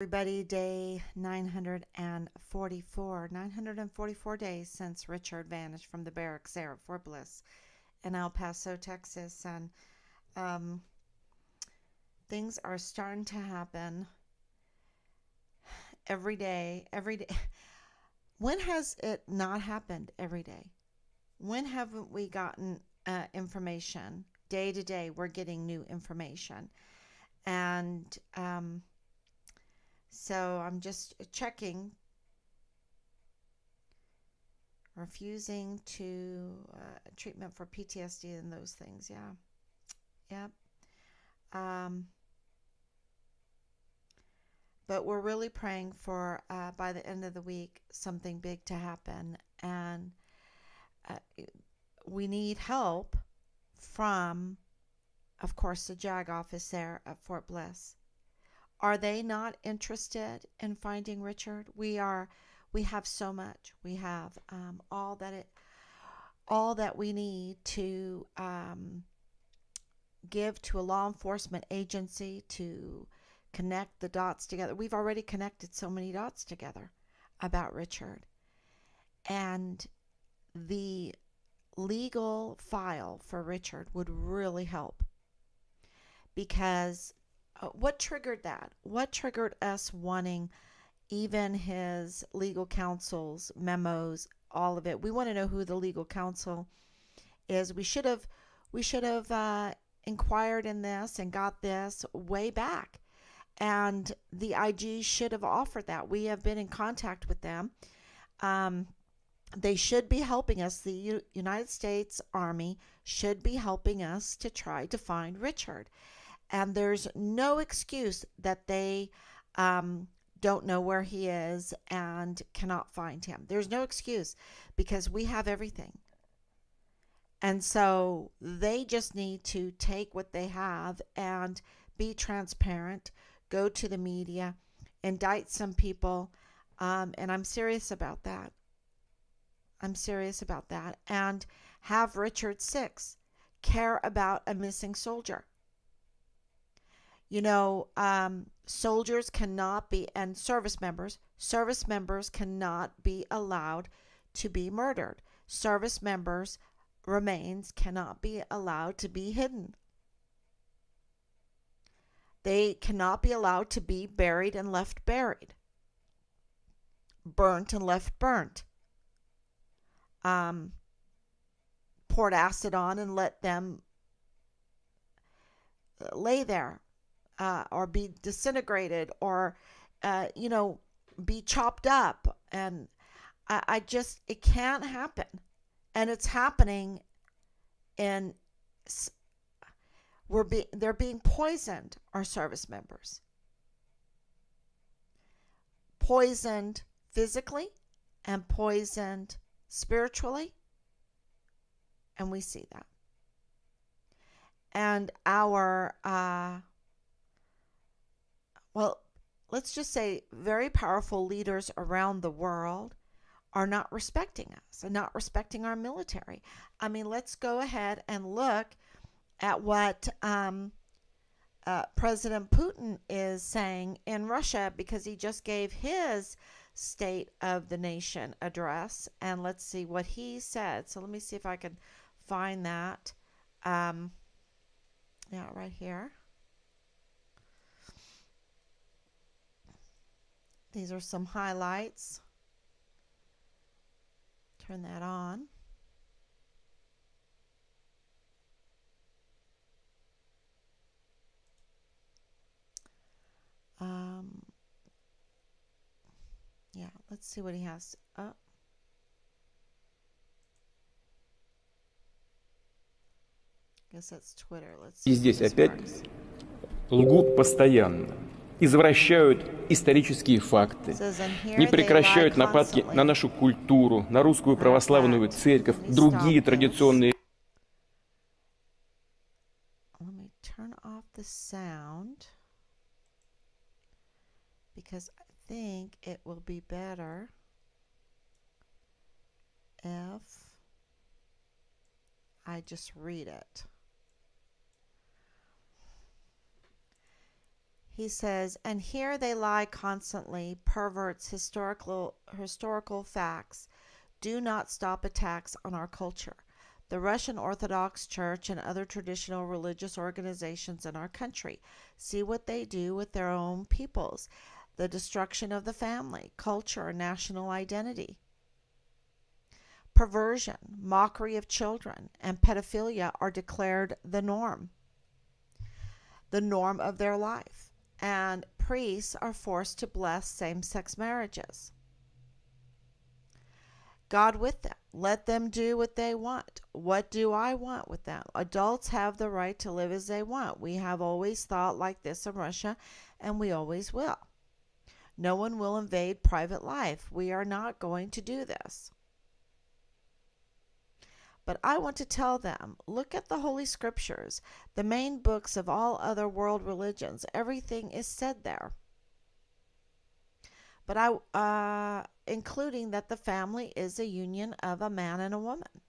Everybody, day 944 days since Richard vanished from the barracks there at Fort Bliss in El Paso, Texas. And um, things are starting to happen every day. Every day. When has it not happened every day? When haven't we gotten information? Day to day, we're getting new information. And so I'm just checking, refusing to treatment for PTSD and those things. Yeah. Yep. Um, but we're really praying for by the end of the week something big to happen, and uh, we need help from, of course, the JAG office there at Fort Bliss. Are they not interested in finding Richard? We are. We have so much. We have all that we need to give to a law enforcement agency to connect the dots together. We've already connected so many dots together about Richard. And the legal file for Richard would really help, because what triggered that? What triggered us wanting even his legal counsel's memos, all of it? We want to know who the legal counsel is. We should have inquired in this and got this way back. And the IG should have offered that. We have been in contact with them. Um, they should be helping us. The United States Army should be helping us to try to find Richard. And there's no excuse that they don't know where he is and cannot find him. There's no excuse, because we have everything. And so they just need to take what they have and be transparent, go to the media, indict some people. And I'm serious about that. I'm serious about that. And have Richard Six care about a missing soldier. Soldiers cannot be, and service members cannot be allowed to be murdered. Service members' remains cannot be allowed to be hidden. They cannot be allowed to be buried and left buried, burnt and left burnt, um, poured acid on and let them lay there, or be disintegrated, or, be chopped up. And it can't happen. And it's happening in, they're being poisoned, our service members. Poisoned physically and poisoned spiritually. And we see that. And let's just say very powerful leaders around the world are not respecting us and not respecting our military. I mean, let's go ahead and look at what President Putin is saying in Russia, because he just gave his State of the Nation address. And let's see what he said. So let me see if I can find that. Right here. These are some highlights. Turn that on. Let's see what he has. Guess that's Twitter. Let's see. И здесь опять лгут постоянно, извращают исторические факты, не прекращают нападки на нашу культуру, на русскую православную церковь, другие традиционные. Let me turn off the sound, because I think it will be better if I just read it. He says, and here they lie constantly, perverts historical facts, do not stop attacks on our culture. The Russian Orthodox Church and other traditional religious organizations in our country. See what they do with their own peoples. The destruction of the family, culture, and national identity. Perversion, mockery of children, and pedophilia are declared the norm of their life. And priests are forced to bless same-sex marriages. God with them. Let them do what they want. What do I want with them? Adults have the right to live as they want. We have always thought like this in Russia, and we always will. No one will invade private life. We are not going to do this. But I want to tell them, look at the Holy Scriptures, the main books of all other world religions. Everything is said there. But including that the family is a union of a man and a woman.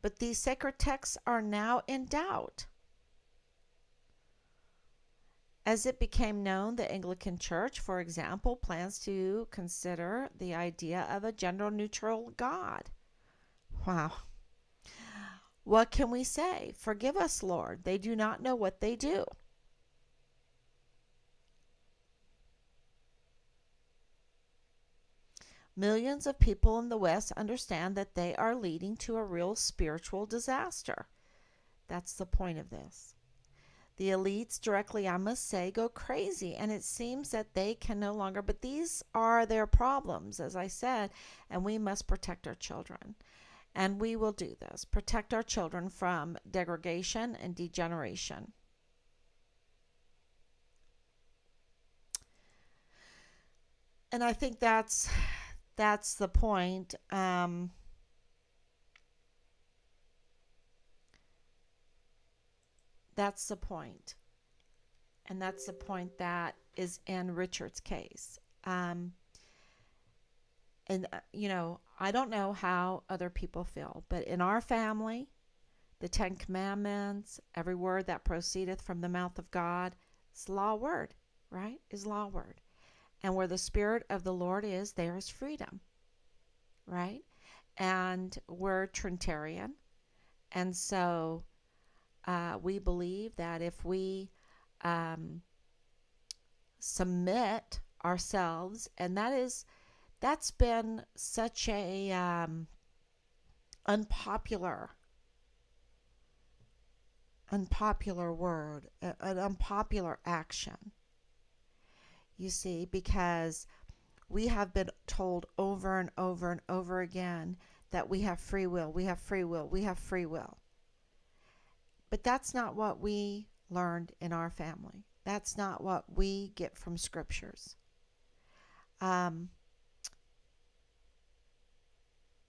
But these sacred texts are now in doubt. As it became known, the Anglican Church, for example, plans to consider the idea of a gender-neutral God. Wow. What can we say? Forgive us, Lord. They do not know what they do. Millions of people in the West understand that they are leading to a real spiritual disaster. That's the point of this. The elites directly, I must say, go crazy, and it seems that they can no longer, but these are their problems, as I said, and we must protect our children. And we will do this, protect our children from degradation and degeneration. And I think that's the point. That's the point. And that's the point that is in Richard's case. And, I don't know how other people feel, but in our family, the 10 Commandments, every word that proceedeth from the mouth of God, is law word, right? Is law word. And where the Spirit of the Lord is, there is freedom, right? And we're Trinitarian. And so we believe that if we submit ourselves, and that's been such a unpopular word, an unpopular action. You see, because we have been told over and over and over again that we have free will, we have free will, we have free will. But that's not what we learned in our family. That's not what we get from scriptures.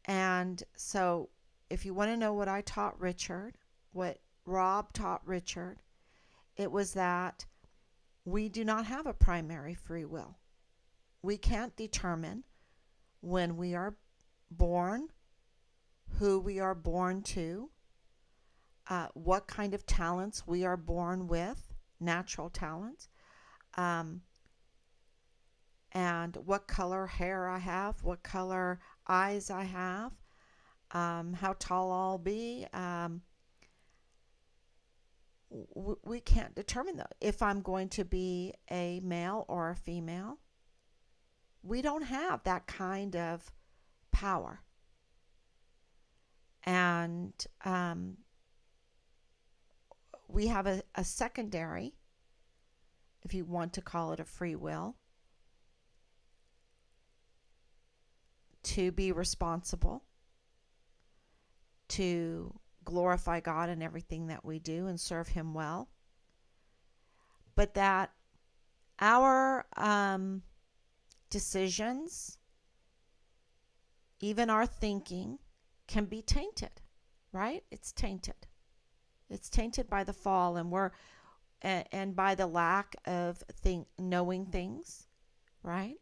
And so if you want to know what I taught Richard, what Rob taught Richard, it was that we do not have a primary free will. We can't determine when we are born, who we are born to, what kind of talents we are born with, natural talents, and what color hair I have, what color eyes I have, how tall I'll be. We can't determine that. If I'm going to be a male or a female, we don't have that kind of power. And we have a secondary, if you want to call it a free will, to be responsible, to glorify God in everything that we do and serve Him well. But that our decisions, even our thinking, can be tainted, right? It's tainted. It's tainted by the fall, and by the lack of knowing things, right?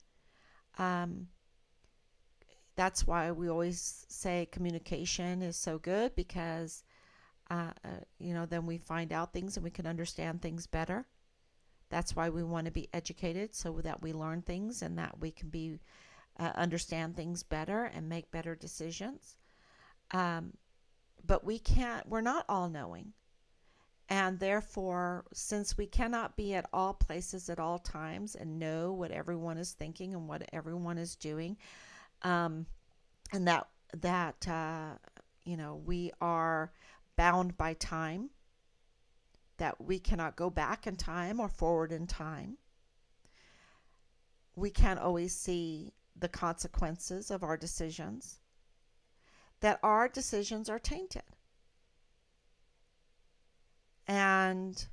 That's why we always say communication is so good, because then we find out things and we can understand things better. That's why we want to be educated, so that we learn things and that we can be understand things better and make better decisions. But we're not all knowing. And therefore, since we cannot be at all places at all times and know what everyone is thinking and what everyone is doing, and that we are bound by time, that we cannot go back in time or forward in time. We can't always see the consequences of our decisions, that our decisions are tainted. And,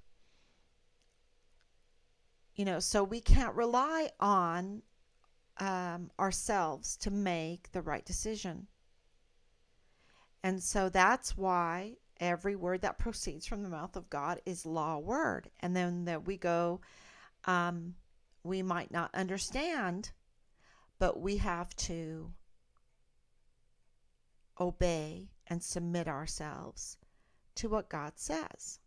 so we can't rely on ourselves to make the right decision. And so that's why every word that proceeds from the mouth of God is law word. And then that we go, we might not understand, but we have to obey and submit ourselves to what God says.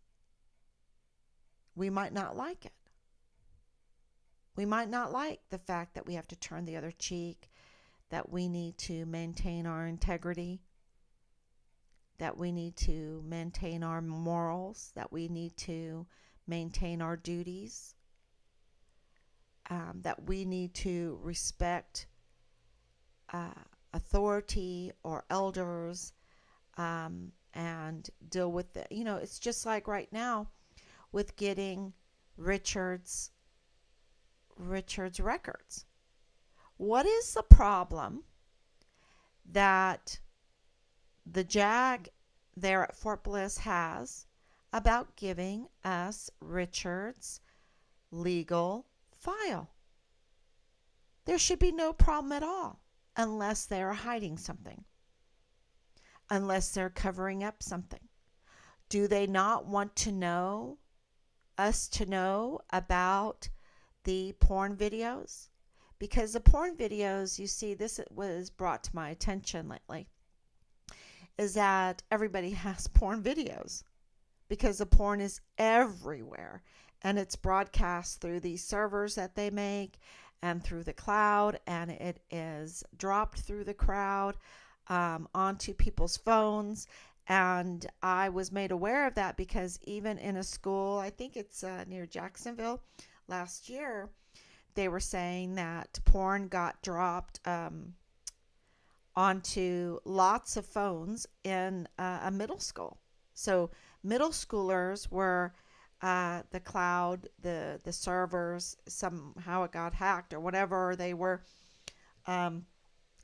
We might not like it. We might not like the fact that we have to turn the other cheek, that we need to maintain our integrity, that we need to maintain our morals, that we need to maintain our duties, that we need to respect authority or elders, and deal with the, it's just like right now with getting Richard's records. What is the problem that the JAG there at Fort Bliss has about giving us Richard's legal file? There should be no problem at all, unless they are hiding something, unless they're covering up something. Do they not want us to know about the porn videos? Because the porn videos, you see, this was brought to my attention lately, is that everybody has porn videos because the porn is everywhere, and it's broadcast through these servers that they make and through the cloud, and it is dropped through the cloud onto people's phones. And I was made aware of that because even in a school, I think it's near Jacksonville, last year, they were saying that porn got dropped onto lots of phones in a middle school. So middle schoolers were the cloud, the servers, somehow it got hacked or whatever. They were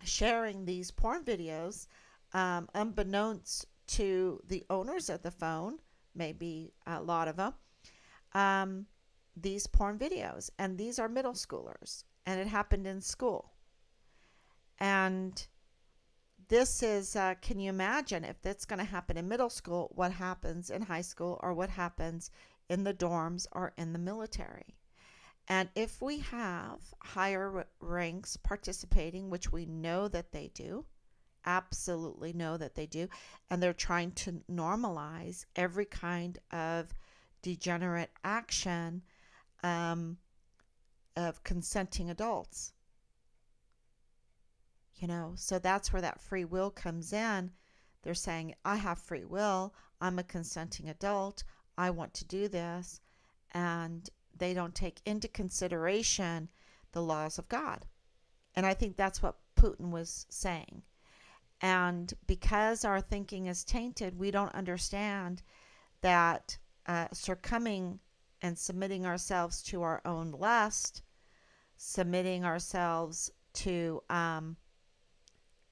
sharing these porn videos unbeknownst to the owners of the phone, maybe a lot of them, these porn videos. And these are middle schoolers. And it happened in school. And this is, can you imagine if that's going to happen in middle school, what happens in high school, or what happens in the dorms or in the military? And if we have higher ranks participating, which we know that they do, absolutely know that they do, and they're trying to normalize every kind of degenerate action of consenting adults. So that's where that free will comes in. They're saying, I have free will. I'm a consenting adult. I want to do this. And they don't take into consideration the laws of God. And I think that's what Putin was saying. And because our thinking is tainted, we don't understand that succumbing and submitting ourselves to our own lust, submitting ourselves to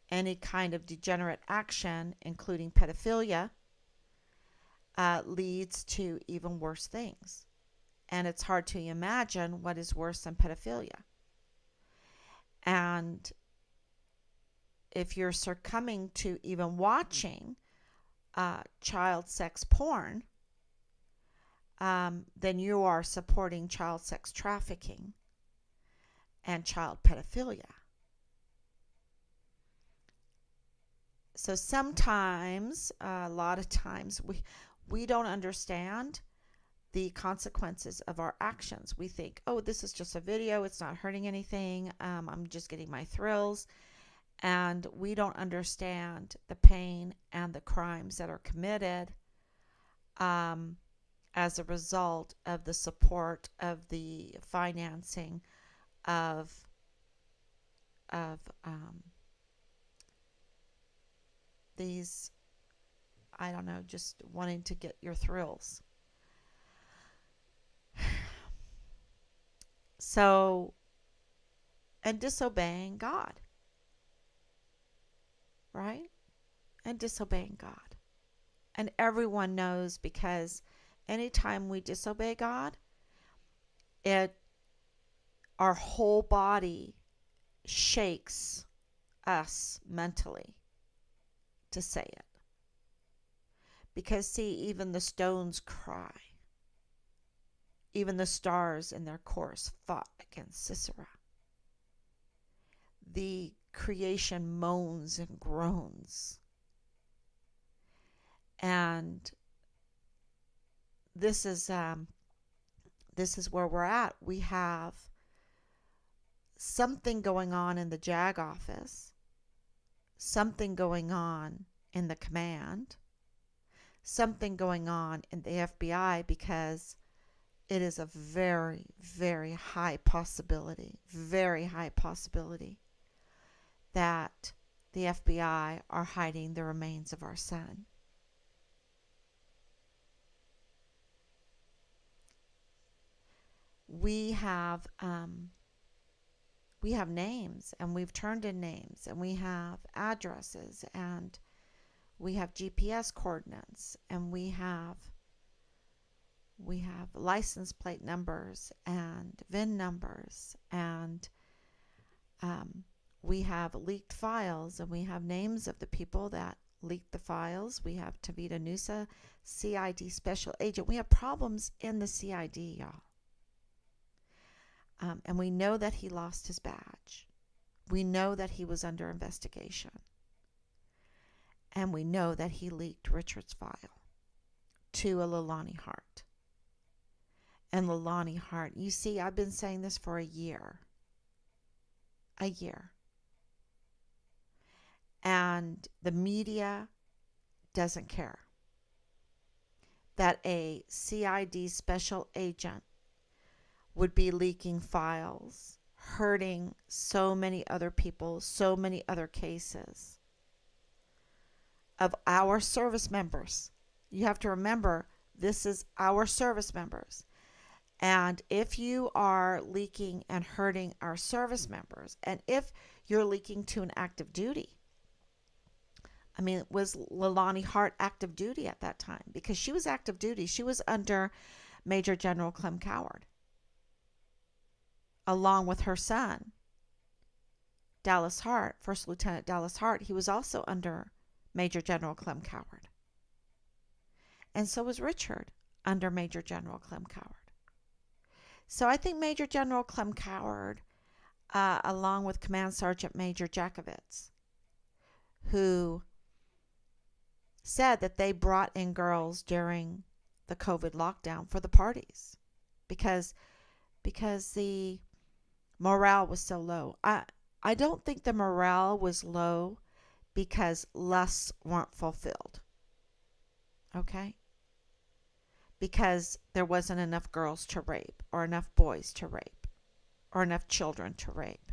any kind of degenerate action, including pedophilia, leads to even worse things. And it's hard to imagine what is worse than pedophilia. And if you're succumbing to even watching child sex porn, then you are supporting child sex trafficking and child pedophilia. So sometimes, a lot of times, we don't understand the consequences of our actions. We think, oh, this is just a video. It's not hurting anything. I'm just getting my thrills. And we don't understand the pain and the crimes that are committed as a result of the support of the financing of these, I don't know, just wanting to get your thrills. So, and disobeying God, right? And disobeying God. And everyone knows, because anytime we disobey God, our whole body shakes us mentally to say it. Because see, even the stones cry. Even the stars in their course fought against Sisera. The creation moans and groans. And this is where we're at. We have something going on in the JAG office, something going on in the command, something going on in the FBI, because it is a very, very high possibility that the FBI are hiding the remains of our son. We have names, and we've turned in names, and we have addresses, and we have GPS coordinates, and we have license plate numbers and VIN numbers, and we have leaked files, and we have names of the people that leaked the files. We have Tavita Nusa, CID special agent. We have problems in the CID, y'all. And we know that he lost his badge. We know that he was under investigation. And we know that he leaked Richard's file to a Leilani Hart. And Leilani Hart, you see, I've been saying this for a year. And the media doesn't care that a CID special agent would be leaking files, hurting so many other people, so many other cases of our service members. You have to remember, this is our service members. And if you are leaking and hurting our service members, and if you're leaking to an active duty, I mean, was Leilani Hart active duty at that time? Because she was active duty. She was under Major General Clem Coward, along with her son, Dallas Hart, First Lieutenant Dallas Hart. He was also under Major General Clem Coward. And so was Richard under Major General Clem Coward. So I think Major General Clem Coward, along with Command Sergeant Major Jakovitz, who said that they brought in girls during the COVID lockdown for the parties because the morale was so low. I don't think the morale was low because lusts weren't fulfilled. Okay? Because there wasn't enough girls to rape, or enough boys to rape, or enough children to rape.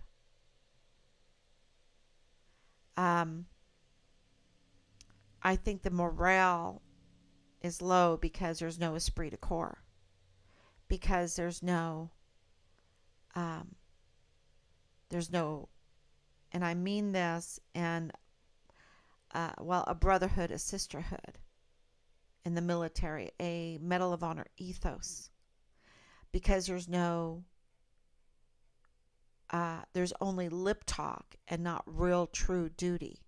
I think the morale is low because there's no esprit de corps. Because there's no, and I mean this in, a brotherhood, a sisterhood in the military, a Medal of Honor ethos. Because there's only lip talk and not real true duty,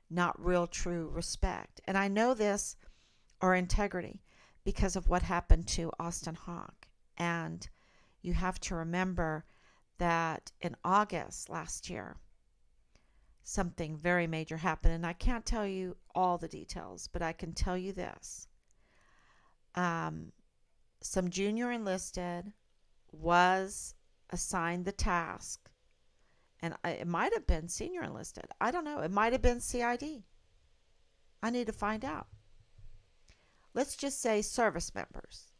not real true respect. And I know this, or integrity, because of what happened to Austin Hawke. And you have to remember that in August last year, something very major happened. And I can't tell you all the details, but I can tell you this. Some junior enlisted was assigned the task, and it might have been senior enlisted. I don't know. It might have been CID. I need to find out. Let's just say service members.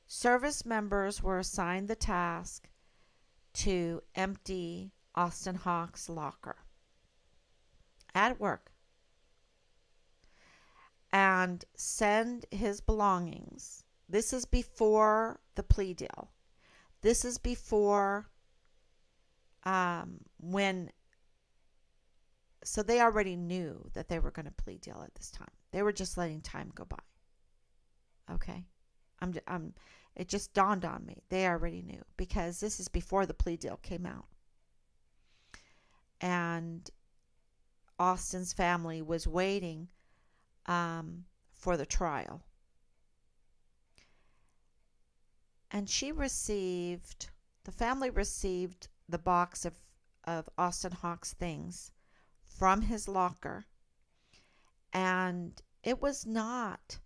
Service members were assigned the task to empty Austin Hawke's locker at work and send his belongings. This is before the plea deal. This is before so they already knew that they were going to plea deal at this time. They were just letting time go by. Okay? It just dawned on me. They already knew, because this is before the plea deal came out. And Austin's family was waiting for the trial. And the family received the box of Austin Hawke's things from his locker. And it was not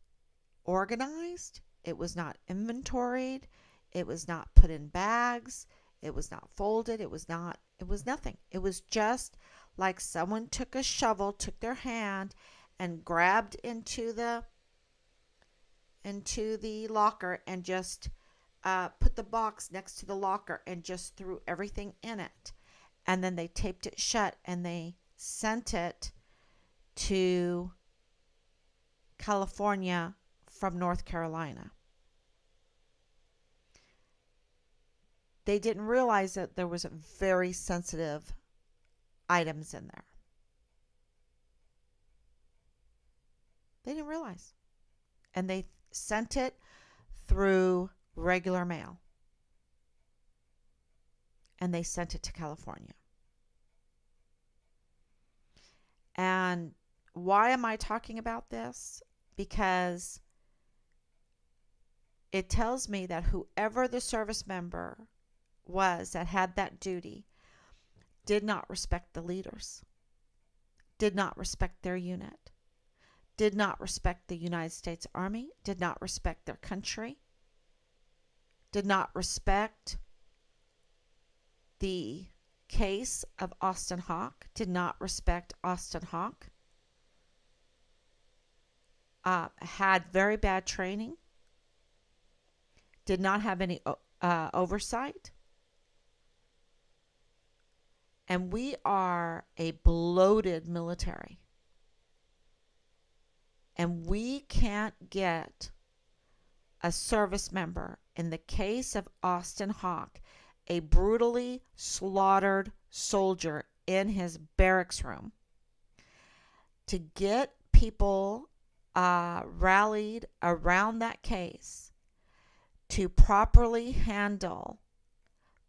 organized. It was not inventoried. It was not put in bags. It was not folded. It was nothing. It was just like someone took a shovel, took their hand, and grabbed into the locker and just put the box next to the locker and just threw everything in it. And then they taped it shut and they sent it to California from North Carolina. They didn't realize that there was very sensitive items in there. They didn't realize. And they sent it through regular mail. And they sent it to California. And why am I talking about this? Because it tells me that whoever the service member was that had that duty did not respect the leaders, did not respect their unit, did not respect the United States Army, did not respect their country, did not respect the case of Austin Hawke, did not respect Austin Hawke, had very bad training, did not have any oversight. And we are a bloated military. And we can't get a service member, in the case of Austin Hawke, a brutally slaughtered soldier in his barracks room, to get people rallied around that case to properly handle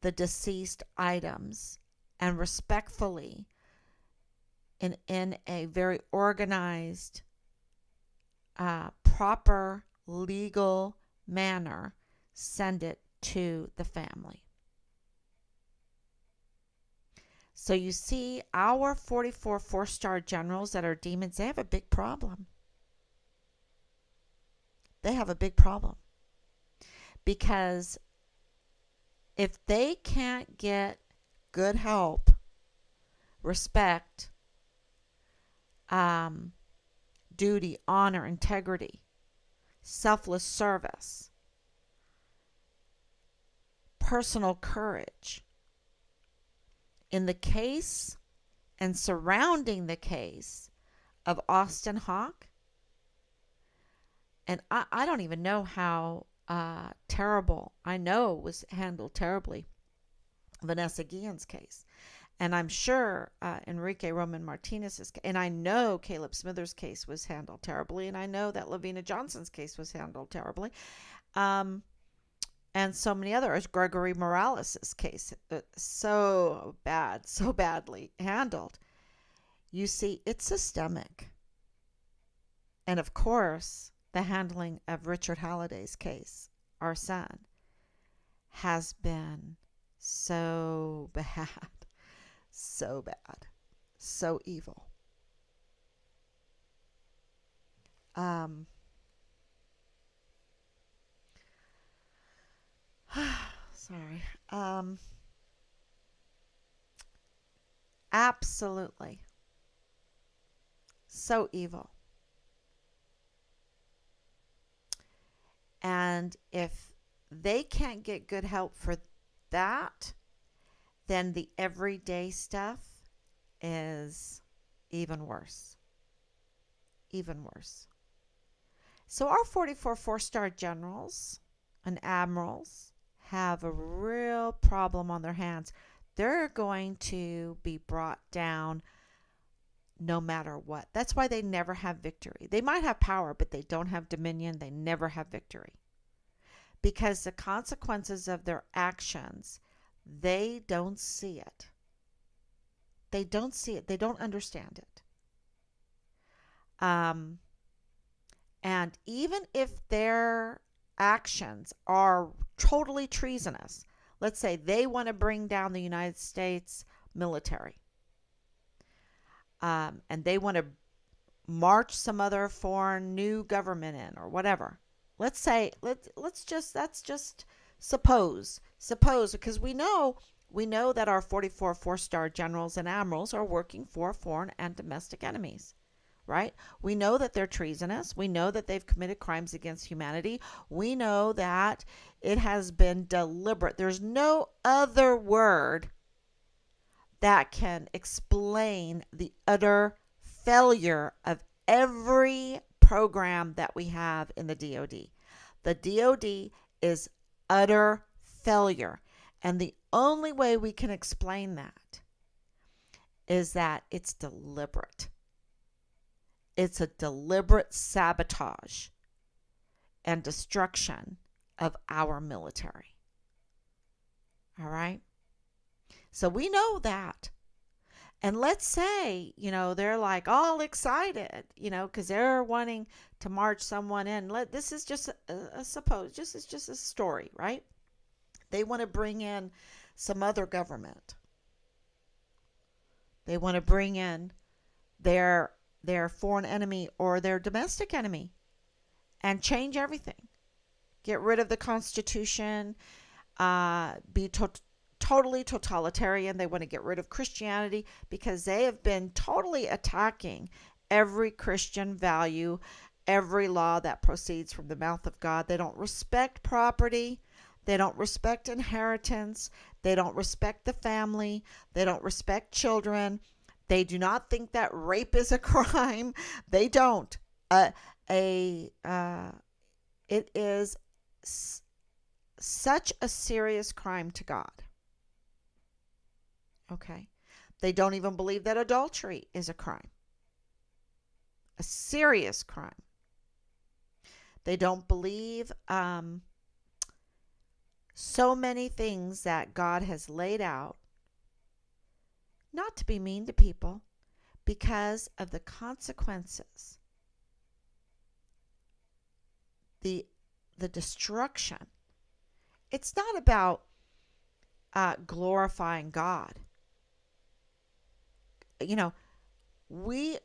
the deceased items and respectfully, in a very organized, proper legal manner, send it to the family. So you see, our 44 four-star generals that are demons, they have a big problem. They have a big problem. Because if they can't get good help, respect, duty, honor, integrity, selfless service, personal courage, in the case and surrounding the case of Austin Hawke, and I don't even know how terrible, I know it was handled terribly, Vanessa Guillen's case. And I'm sure Enrique Roman Martinez's case, and I know Caleb Smithers' case was handled terribly, and I know that Lavina Johnson's case was handled terribly. And so many others, Gregory Morales' case, so bad, so badly handled. You see, it's systemic. And of course, the handling of Richard Halliday's case, our son, has been so bad, so bad. so evil. Sorry. Absolutely. So evil. And if they can't get good help for that, then the everyday stuff is even worse. Even worse. So our 44 four-star generals and admirals have a real problem on their hands. They're going to be brought down no matter what. That's why they never have victory. They might have power, but they don't have dominion. They never have victory. Because the consequences of their actions, they don't see it. They don't see it. They don't understand it. And even if their actions are totally treasonous, let's say they want to bring down the United States military, and they want to march some other foreign new government in or whatever. Let's say let's just suppose because we know that our 44 four-star generals and admirals are working for foreign and domestic enemies. Right? We know that they're treasonous. We know that they've committed crimes against humanity. We know that it has been deliberate. There's no other word that can explain the utter failure of every program that we have in the DoD. The DoD is utter failure. And the only way we can explain that is that it's deliberate. It's a deliberate sabotage and destruction of our military. All right? So we know that. And let's say, they're like all excited, because they're wanting to march someone in. This is just it's just a story, right? They want to bring in some other government. They want to bring in their foreign enemy or their domestic enemy and change everything. Get rid of the Constitution, be totally totalitarian. They want to get rid of Christianity because they have been totally attacking every Christian value, every law that proceeds from the mouth of God. They don't respect property. They don't respect inheritance. They don't respect the family. They don't respect children. They do not think that rape is a crime. They don't. It is such a serious crime to God. Okay. They don't even believe that adultery is a crime. A serious crime. They don't believe so many things that God has laid out, not to be mean to people, because of the consequences, the destruction. It's not about glorifying God. We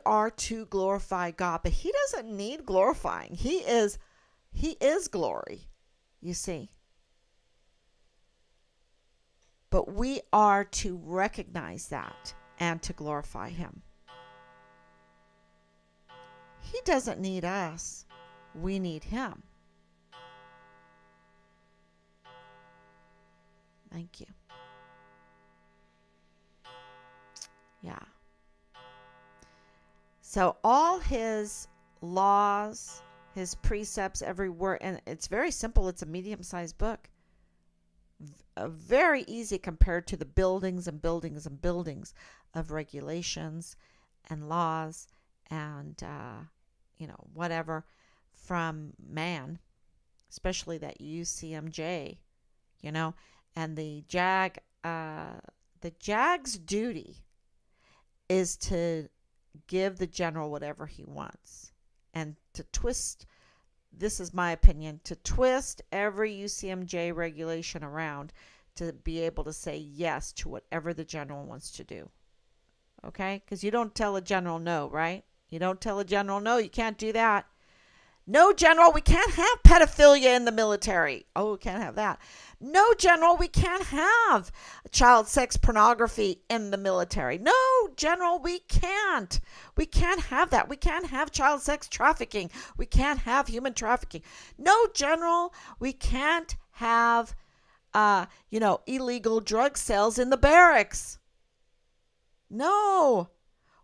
are to glorify God, but He doesn't need glorifying. He is glory, you see. But we are to recognize that and to glorify Him. He doesn't need us. We need Him. Thank you. Yeah. So all His laws, His precepts, every word, and it's very simple. It's a medium-sized book. Very easy compared to the buildings and buildings and buildings of regulations and laws and whatever from man, especially that UCMJ, and the JAG's duty is to give the general whatever he wants and to twist. This is my opinion, to twist every UCMJ regulation around to be able to say yes to whatever the general wants to do. Okay? Because you don't tell a general no, right? You don't tell a general no, you can't do that. No, General, we can't have pedophilia in the military. Oh, we can't have that. No, General, we can't have child sex pornography in the military. No, General, we can't. We can't have that. We can't have child sex trafficking. We can't have human trafficking. No, General, we can't have, illegal drug sales in the barracks. No,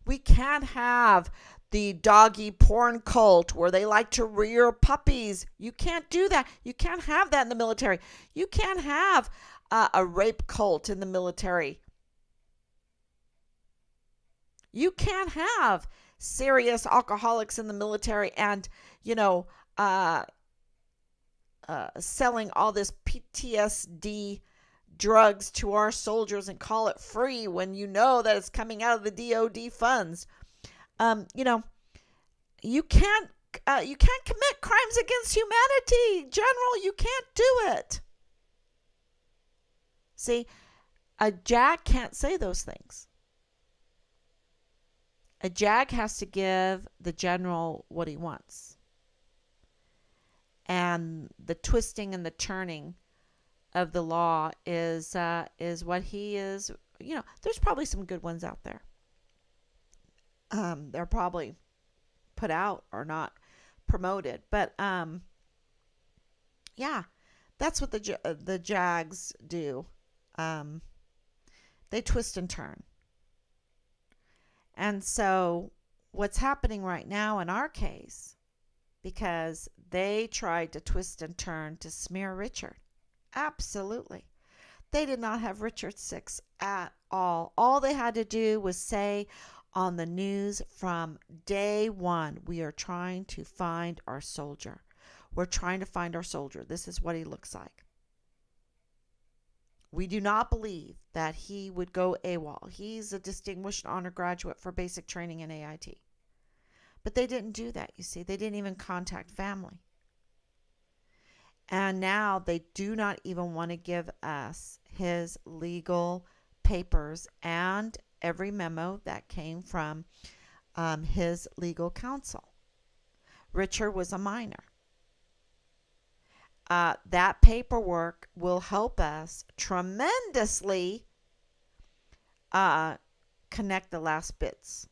we can't have the doggy porn cult where they like to rear puppies. You can't do that. You can't have that in the military. You can't have a rape cult in the military. You can't have serious alcoholics in the military and, selling all this PTSD drugs to our soldiers and call it free when you know that it's coming out of the DOD funds. You can't commit crimes against humanity, General. You can't do it. See, a JAG can't say those things. A JAG has to give the general what he wants. And the twisting and the turning of the law is what he is. There's probably some good ones out there. They're probably put out or not promoted, but that's what the JAGs do. They twist and turn. And so what's happening right now in our case, because they tried to twist and turn to smear Richard. Absolutely. They did not have Richard 6 at all. All they had to do was say on the news from day one, we are trying to find our soldier. We're trying to find our soldier. This is what he looks like. We do not believe that he would go AWOL. He's a distinguished honor graduate for basic training in AIT. But they didn't do that, you see. They didn't even contact family. And now they do not even want to give us his legal papers and every memo that came from his legal counsel. Richard was a minor. That paperwork will help us tremendously connect the last bits,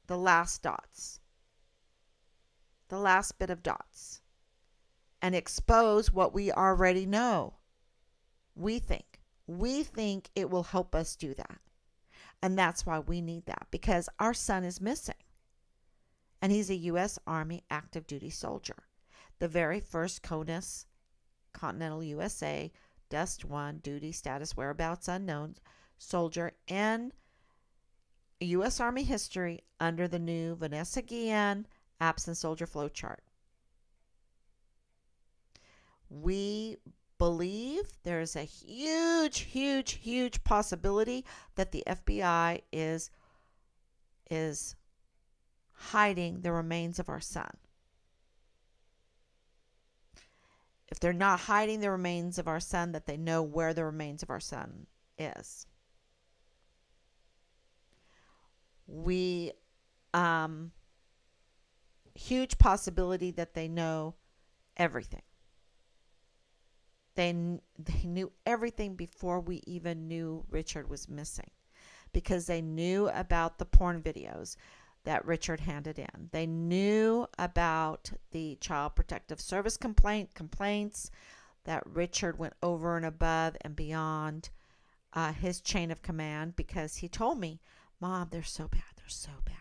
the last dots, the last bit of dots, and expose what we already know. We think it will help us do that. And that's why we need that, because our son is missing. And he's a U.S. Army active duty soldier. The very first CONUS, Continental USA, Dust 1, duty status whereabouts unknown soldier in U.S. Army history under the new Vanessa Guillen absent soldier flow chart. We believe there's a huge possibility that the FBI is hiding the remains of our son. If they're not hiding the remains of our son, that they know where the remains of our son is. Huge possibility that they know everything. They knew everything before we even knew Richard was missing, because they knew about the porn videos that Richard handed in. They knew about the Child Protective Service complaints that Richard went over and above and beyond his chain of command, because he told me, Mom, they're so bad. They're so bad.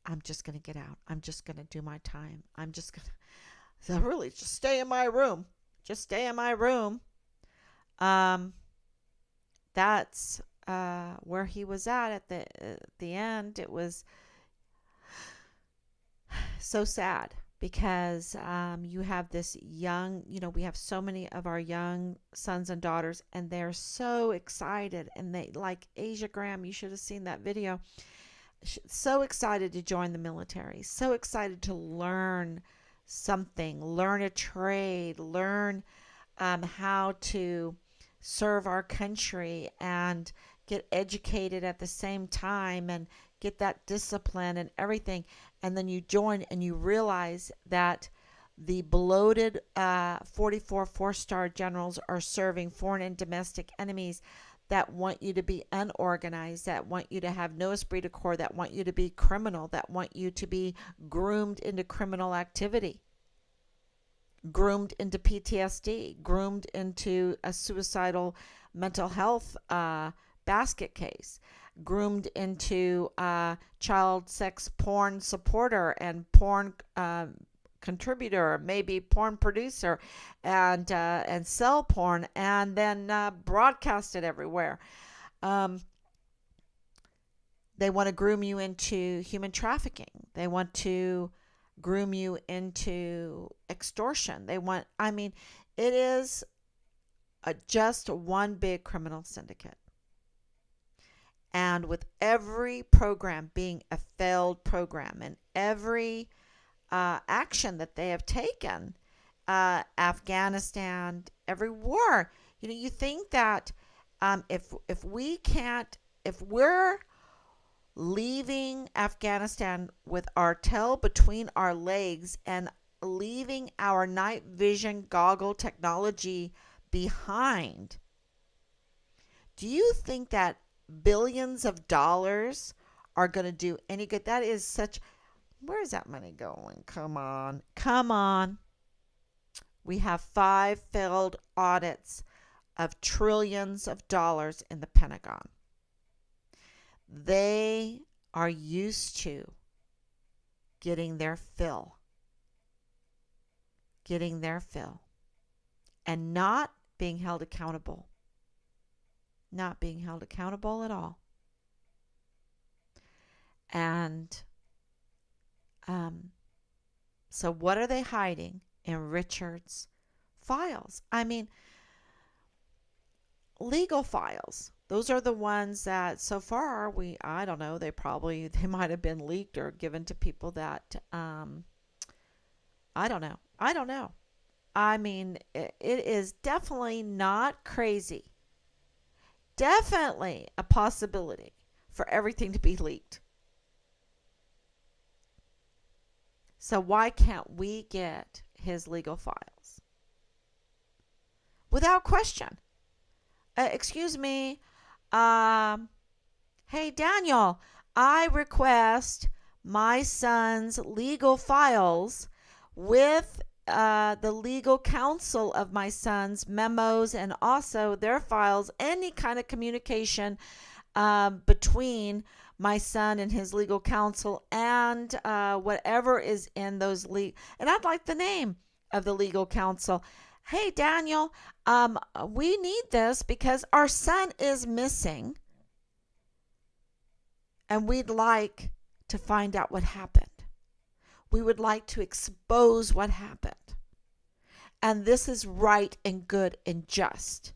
I'm just going to get out. I'm just going to do my time. I'm just going to really just stay in my room. Just stay in my room. That's where he was at the end. It was so sad, because you have this young, we have so many of our young sons and daughters, and they're so excited, and they, like Asia Graham, you should have seen that video, so excited to join the military, so excited to learn something, learn a trade, learn how to serve our country, and get educated at the same time and get that discipline and everything. And then you join and you realize that the bloated 44 four-star generals are serving foreign and domestic enemies that want you to be unorganized, that want you to have no esprit de corps, that want you to be criminal, that want you to be groomed into criminal activity, groomed into PTSD, groomed into a suicidal mental health basket case, groomed into child sex porn supporter and porn contributor, maybe porn producer, and sell porn and then broadcast it everywhere. They want to groom you into human trafficking. They want to groom you into extortion. It is just one big criminal syndicate. And with every program being a failed program and every action that they have taken, Afghanistan, every war, you think that if we're leaving Afghanistan with our tail between our legs and leaving our night vision goggle technology behind, do you think that billions of dollars are going to do any good? That is such... Where is that money going? Come on. We have 5 failed audits of trillions of dollars in the Pentagon. They are used to getting their fill, and not being held accountable. Not being held accountable at all. And so what are they hiding in Richard's files? Legal files. Those are the ones that so far I don't know, they might have been leaked or given to people that, I don't know. It is definitely not crazy. Definitely a possibility for everything to be leaked. So why can't we get his legal files? Without question. Excuse me. Hey, Daniel, I request my son's legal files with the legal counsel of my son's memos and also their files, any kind of communication between my son and his legal counsel and whatever is in those and I'd like the name of the legal counsel. Hey, Daniel, we need this because our son is missing and we'd like to find out what happened. We would like to expose what happened. And this is right and good and just.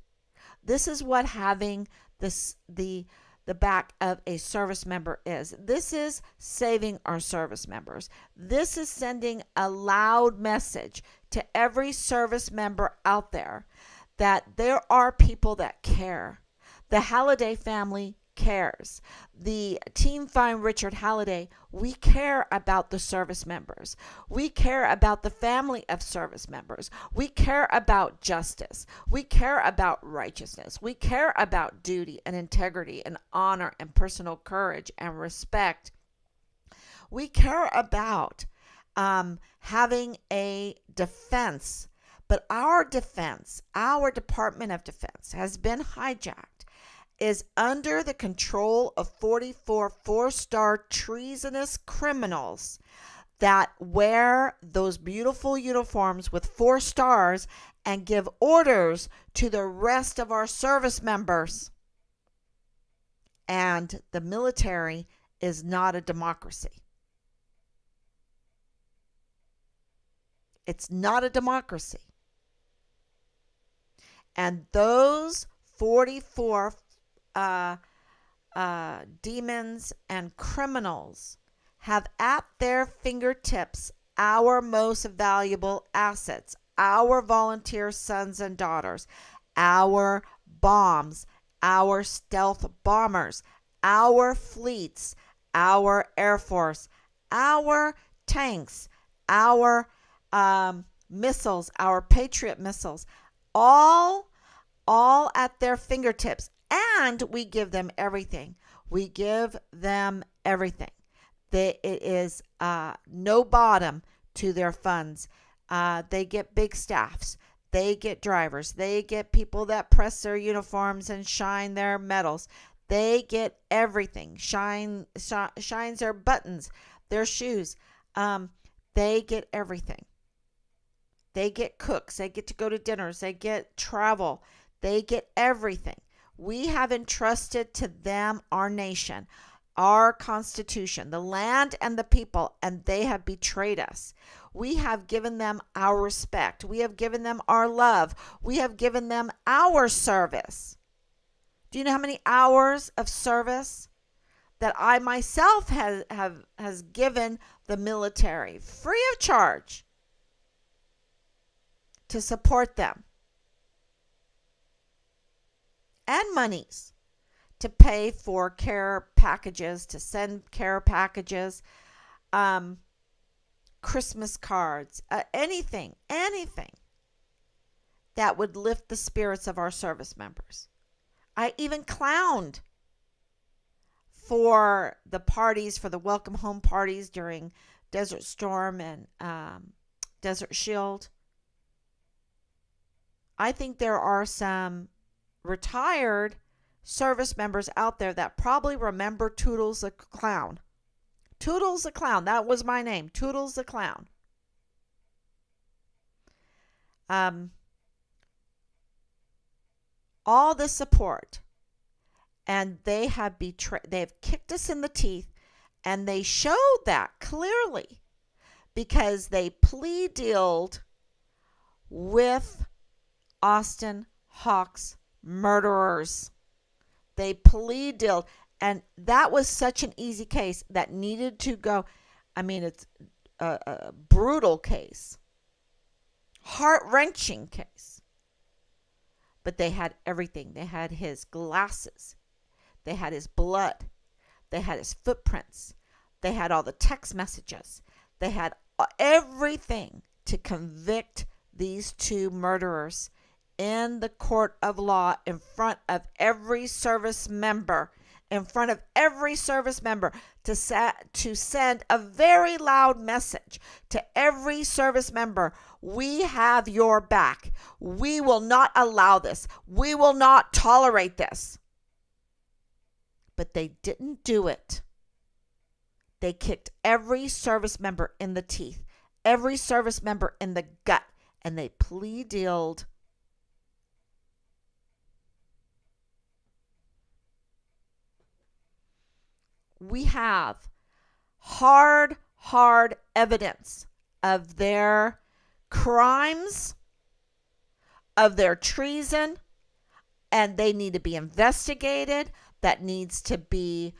This is what having the back of a service member is. This is saving our service members. This is sending a loud message to every service member out there that there are people that care. The Halliday family cares. The team Find Richard Halliday, we care about the service members. We care about the family of service members. We care about justice. We care about righteousness. We care about duty and integrity and honor and personal courage and respect. We care about having a defense. But our defense, our Department of Defense, has been hijacked, is under the control of 44 four-star treasonous criminals that wear those beautiful uniforms with 4 stars and give orders to the rest of our service members. And the military is not a democracy. It's not a democracy. And those 44 demons and criminals have at their fingertips our most valuable assets, our volunteer sons and daughters, our bombs, our stealth bombers, our fleets, our Air Force, our tanks, our missiles, our Patriot missiles, all at their fingertips. And we give them everything. We give them everything. It is no bottom to their funds. They get big staffs. They get drivers. They get people that press their uniforms and shine their medals. They get everything. Shines their buttons, their shoes. They get everything. They get cooks. They get to go to dinners. They get travel. They get everything. We have entrusted to them our nation, our Constitution, the land and the people, and they have betrayed us. We have given them our respect. We have given them our love. We have given them our service. Do you know how many hours of service that I myself has given the military free of charge to support them? And monies to pay for care packages, to send care packages, Christmas cards, anything that would lift the spirits of our service members. I even clowned for the parties, for the welcome home parties during Desert Storm and Desert Shield. I think there are some retired service members out there that probably remember Toodles the Clown. Toodles the Clown, that was my name, Toodles the Clown. All the support, and they have kicked us in the teeth, and they showed that clearly because they plea dealed with Austin Hawks murderers. They plea dealed, and that was such an easy case that needed to go. I mean, it's a brutal case, heart-wrenching case. But they had everything. They had his glasses. They had his blood. They had his footprints. They had all the text messages. They had everything to convict these two murderers in the court of law in front of every service member, to send a very loud message to every service member. We have your back. We will not allow this. We will not tolerate this. But they didn't do it. They kicked every service member in the teeth, every service member in the gut, and they plea dealed. We have hard evidence of their crimes, of their treason, and they need to be investigated. That needs to be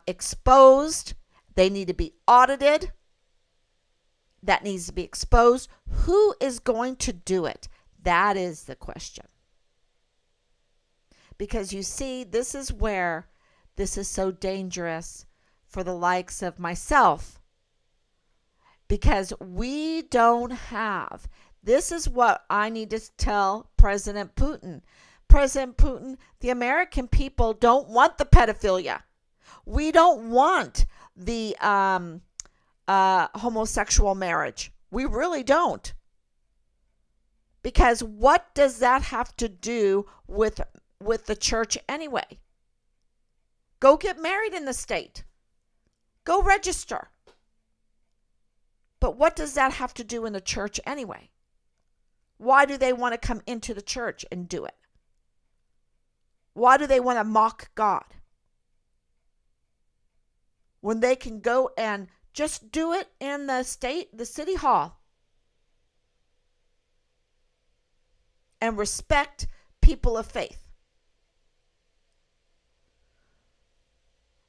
exposed. They need to be audited. That needs to be exposed. Who is going to do it? That is the question. Because you see, this is where this is so dangerous for the likes of myself. Because we don't have, this is what I need to tell President Putin. President Putin, the American people don't want the pedophilia. We don't want the homosexual marriage. We really don't. Because what does that have to do with the church anyway? Go get married in the state. Go register. But what does that have to do in the church anyway? Why do they want to come into the church and do it? Why do they want to mock God? When they can go and just do it in the city hall. And respect people of faith.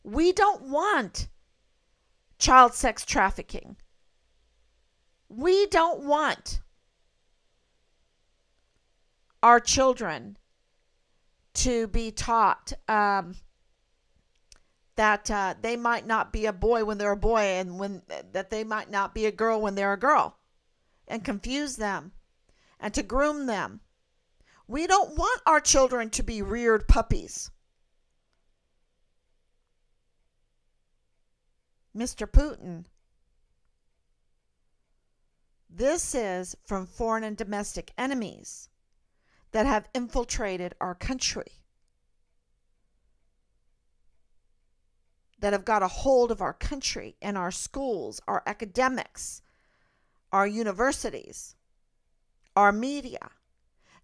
We don't want child sex trafficking. We don't want our children to be taught that they might not be a boy when they're a boy, and that they might not be a girl when they're a girl, and confuse them and to groom them. We don't want our children to be reared puppies. Mr. Putin, this is from foreign and domestic enemies that have infiltrated our country, that have got a hold of our country and our schools, our academics, our universities, our media,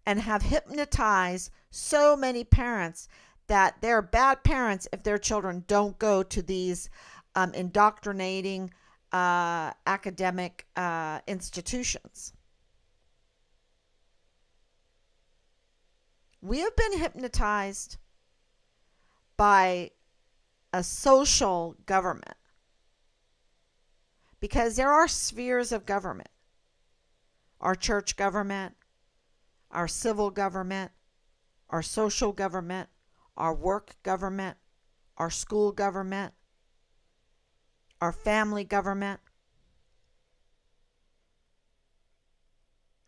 and have hypnotized so many parents that they're bad parents if their children don't go to these indoctrinating academic institutions. We have been hypnotized by a social government, because there are spheres of government: our church government, our civil government, our social government, our work government, our school government, our family government.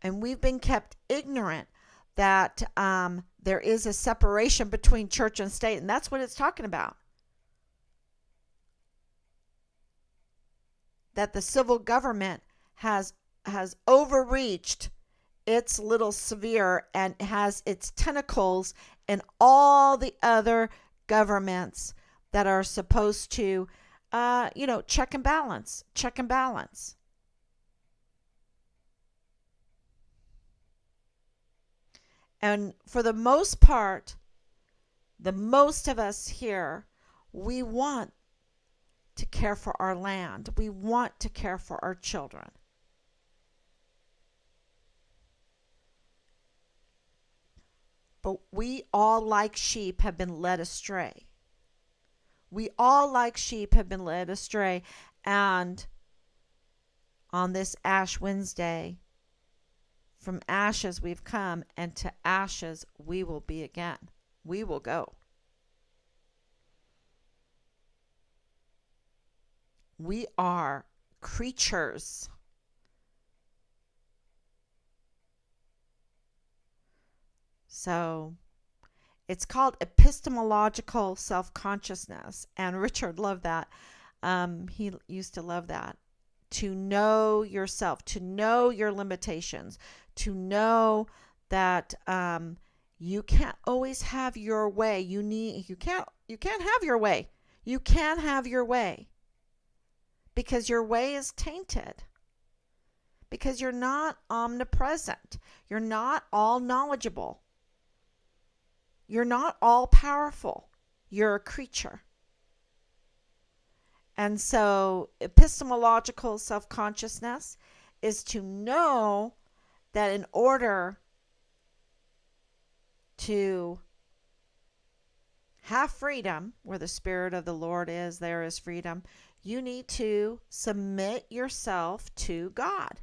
And we've been kept ignorant that there is a separation between church and state, and that's what it's talking about. That the civil government has overreached its little sphere and has its tentacles in all the other governments that are supposed to, check and balance. And for the most part, the most of us here, we want to care for our land. We want to care for our children. But we all, like sheep, have been led astray. We all, like sheep, have been led astray. And on this Ash Wednesday, from ashes we've come, and to ashes we will be again. We will go. We are creatures. So it's called epistemological self-consciousness. And Richard loved that. He used to love that. To know yourself, to know your limitations, to know that you can't always have your way. You can't have your way. You can't have your way. Because your way is tainted. Because you're not omnipresent. You're not all knowledgeable. You're not all powerful. You're a creature. And so epistemological self-consciousness is to know that in order to have freedom, where the Spirit of the Lord is, there is freedom, you need to submit yourself to God.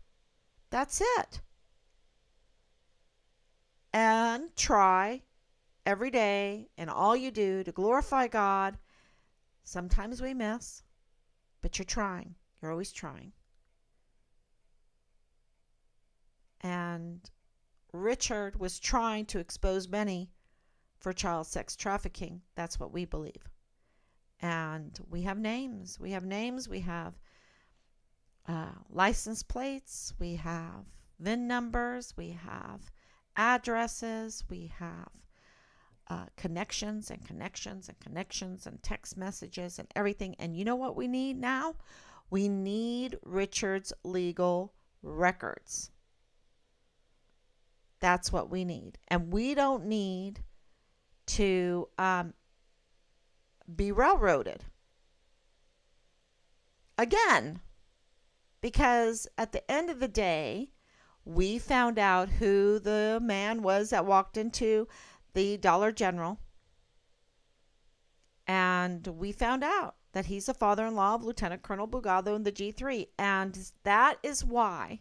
That's it. And try every day in all you do to glorify God. Sometimes we miss, but you're trying. You're always trying. And Richard was trying to expose many for child sex trafficking. That's what we believe. And we have names. We have license plates. We have VIN numbers. We have addresses. We have connections and text messages and everything. And you know what we need now? We need Richard's legal records. That's what we need. And we don't need to be railroaded again, because at the end of the day, we found out who the man was that walked into the Dollar General, and we found out that he's the father-in-law of Lieutenant Colonel Bugado in the G3, and that is why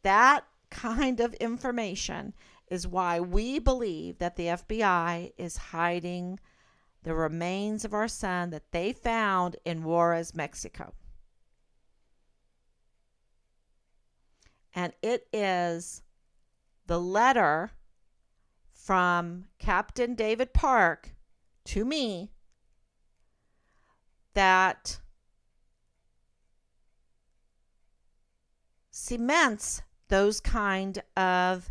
that kind of information is why we believe that the FBI is hiding the remains of our son that they found in Juarez, Mexico. And it is the letter from Captain David Park to me that cements those kind of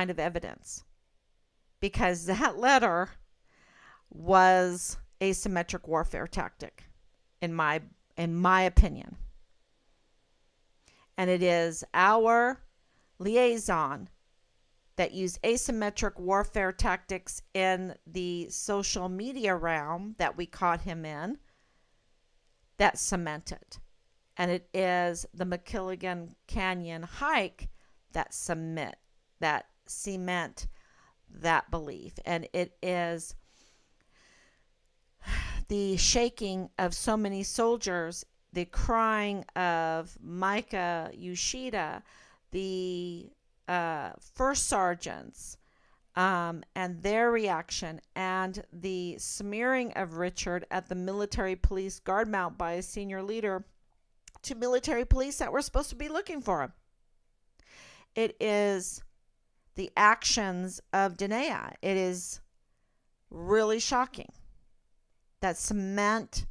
evidence, because that letter was asymmetric warfare tactic in my opinion. And it is our liaison that used asymmetric warfare tactics in the social media realm that we caught him in that cemented. And it is the McKilligan Canyon hike that cement that belief. And it is the shaking of so many soldiers, the crying of Micah Yoshida, the first sergeants, and their reaction, and the smearing of Richard at the military police guard mount by a senior leader to military police that were supposed to be looking for him. It is the actions of Danae. It is really shocking that cement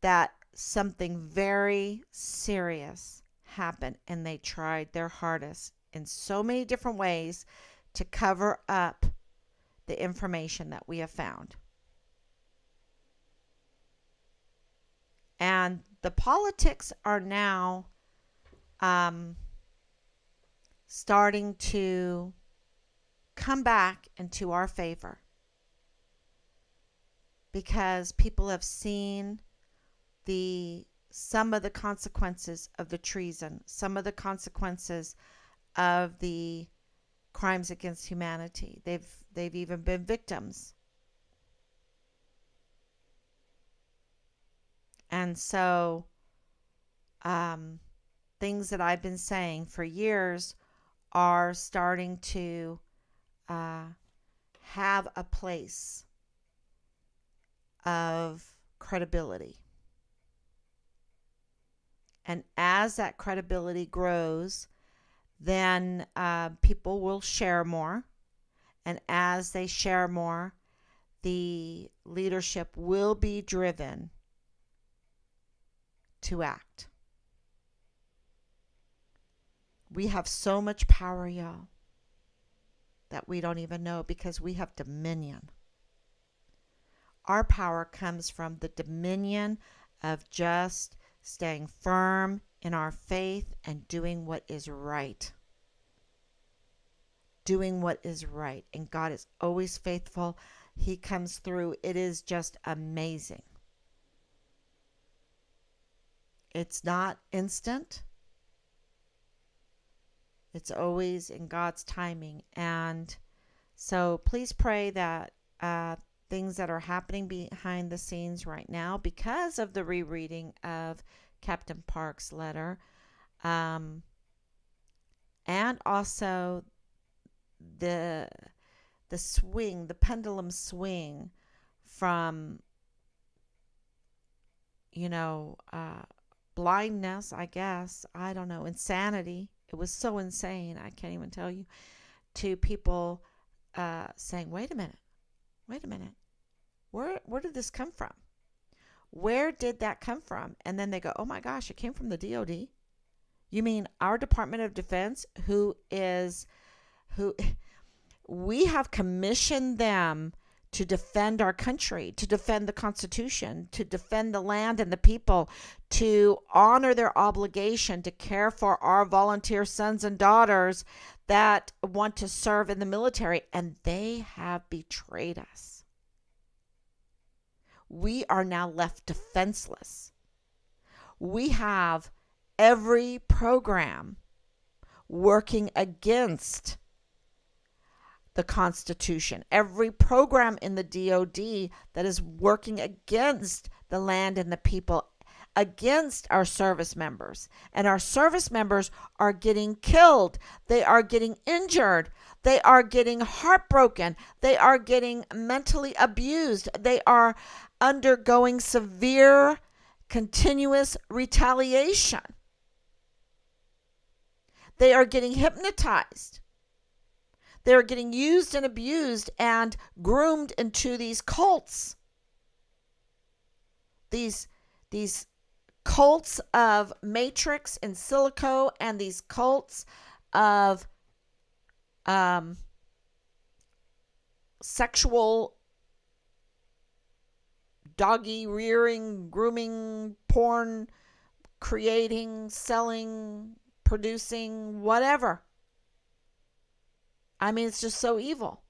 that something very serious happened, and they tried their hardest in so many different ways to cover up the information that we have found. And the politics are now starting to come back into our favor, because people have seen some of the consequences of the treason, some of the consequences of the crimes against humanity. They've even been victims. And so things that I've been saying for years are starting to have a place of credibility. And as that credibility grows, then people will share more. And as they share more, the leadership will be driven to act. We have so much power, y'all, that we don't even know, because we have dominion. Our power comes from the dominion of just staying firm in our faith and doing what is right. Doing what is right. And God is always faithful. He comes through. It is just amazing. It's not instant. It's always in God's timing. And so please pray that things that are happening behind the scenes right now, because of the rereading of Captain Park's letter, and also the pendulum swing from, blindness, I guess, I don't know, insanity. It was so insane, I can't even tell you, to people saying, wait a minute, where did this come from? Where did that come from? And then they go, oh my gosh, it came from the DOD. You mean our Department of Defense, who we have commissioned them to defend our country, to defend the Constitution, to defend the land and the people, to honor their obligation to care for our volunteer sons and daughters that want to serve in the military, and they have betrayed us. We are now left defenseless. We have every program working against the Constitution, every program in the DOD that is working against the land and the people, against our service members. And our service members are getting killed. They are getting injured. They are getting heartbroken. They are getting mentally abused. They are undergoing severe, continuous retaliation. They are getting hypnotized. They are getting used and abused and groomed into these cults. These cults of Matrix and Silico, and these cults of sexual doggy rearing, grooming, porn, creating, selling, producing, whatever. I mean, it's just so evil.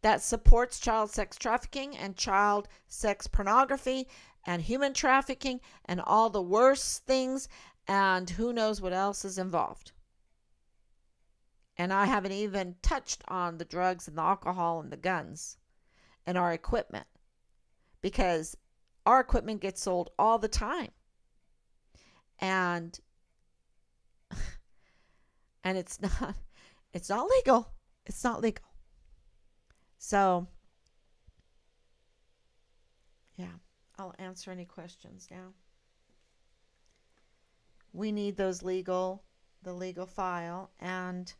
That supports child sex trafficking and child sex pornography and human trafficking and all the worst things, and who knows what else is involved. And I haven't even touched on the drugs and the alcohol and the guns and our equipment, because our equipment gets sold all the time. And it's not legal. It's not legal. So, yeah, I'll answer any questions now. We need the legal file, and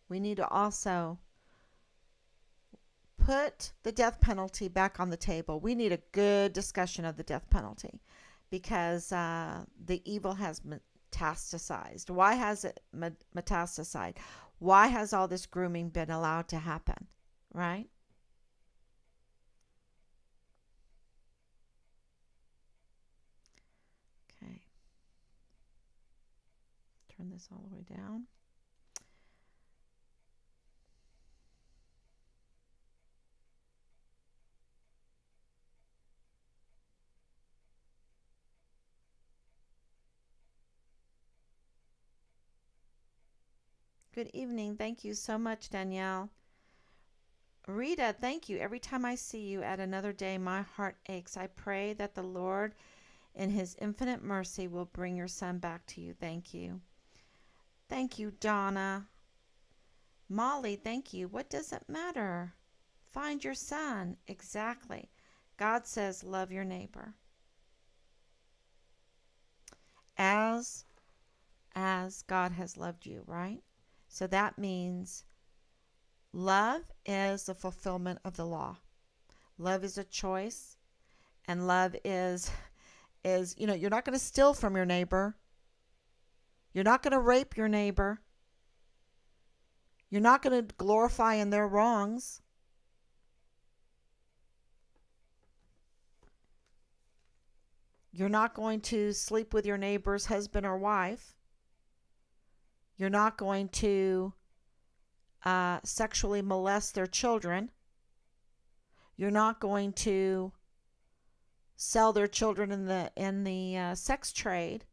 we need to also put the death penalty back on the table. We need a good discussion of the death penalty, because the evil has metastasized. Why has it metastasized? Why has all this grooming been allowed to happen? Right? Okay. Turn this all the way down. Good evening. Thank you so much, Danielle. Rita, thank you. Every time I see you at another day, my heart aches. I pray that the Lord, in his infinite mercy, will bring your son back to you. Thank you. Thank you, Donna. Molly, thank you. What does it matter? Find your son. Exactly. God says, love your neighbor. As God has loved you, right? So that means love is the fulfillment of the law. Love is a choice, and love is you're not going to steal from your neighbor. You're not going to rape your neighbor. You're not going to glorify in their wrongs. You're not going to sleep with your neighbor's husband or wife. You're not going to sexually molest their children. You're not going to sell their children in the sex trade.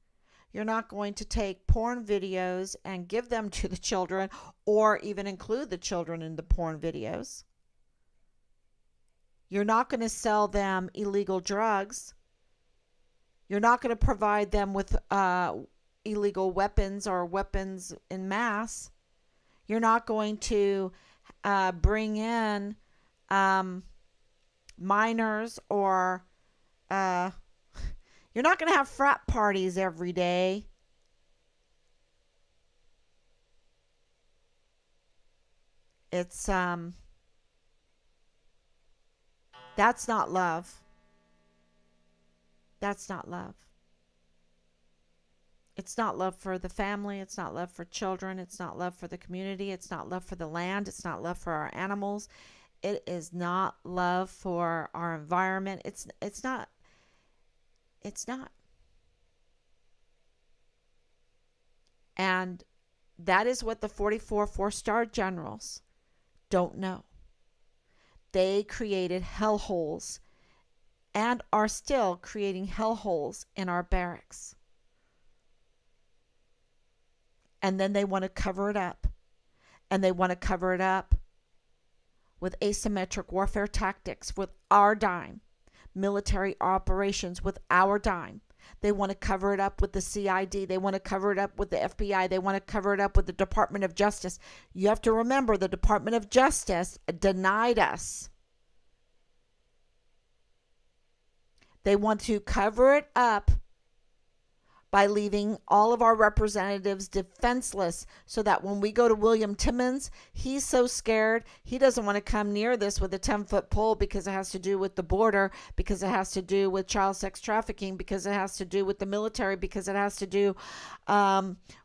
You're not going to take porn videos and give them to the children, or even include the children in the porn videos. You're not going to sell them illegal drugs. You're not going to provide them with illegal weapons or weapons in mass. You're not going to bring in minors, or you're not going to have frat parties every day. It's that's not love. That's not love. It's not love for the family. It's not love for children. It's not love for the community. It's not love for the land. It's not love for our animals. It is not love for our environment. It's not. It's not. And that is what the 44 four-star generals don't know. They created hellholes and are still creating hellholes in our barracks. And then they want to cover it up. And they want to cover it up with asymmetric warfare tactics with our dime, military operations with our dime. They want to cover it up with the CID. They want to cover it up with the FBI. They want to cover it up with the Department of Justice. You have to remember, the Department of Justice denied us. They want to cover it up by leaving all of our representatives defenseless, so that when we go to William Timmons, he's so scared, he doesn't want to come near this with a 10-foot pole, because it has to do with the border, because it has to do with child sex trafficking, because it has to do with the military, because it has to do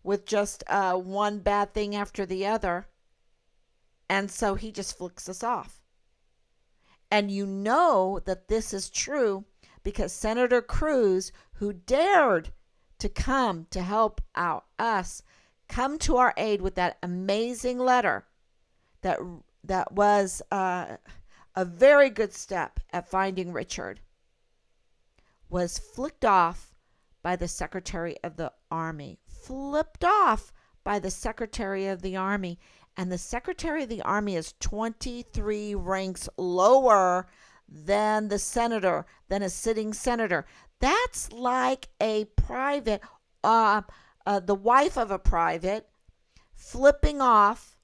with just one bad thing after the other. And so he just flicks us off. And you know that this is true because Senator Cruz, who dared to come to help out us, come to our aid with that amazing letter that was a very good step at finding Richard, was flicked off by the Secretary of the Army. Flipped off by the Secretary of the Army. And the Secretary of the Army is 23 ranks lower than the senator, than a sitting senator. That's like a private, the wife of a private, flipping off.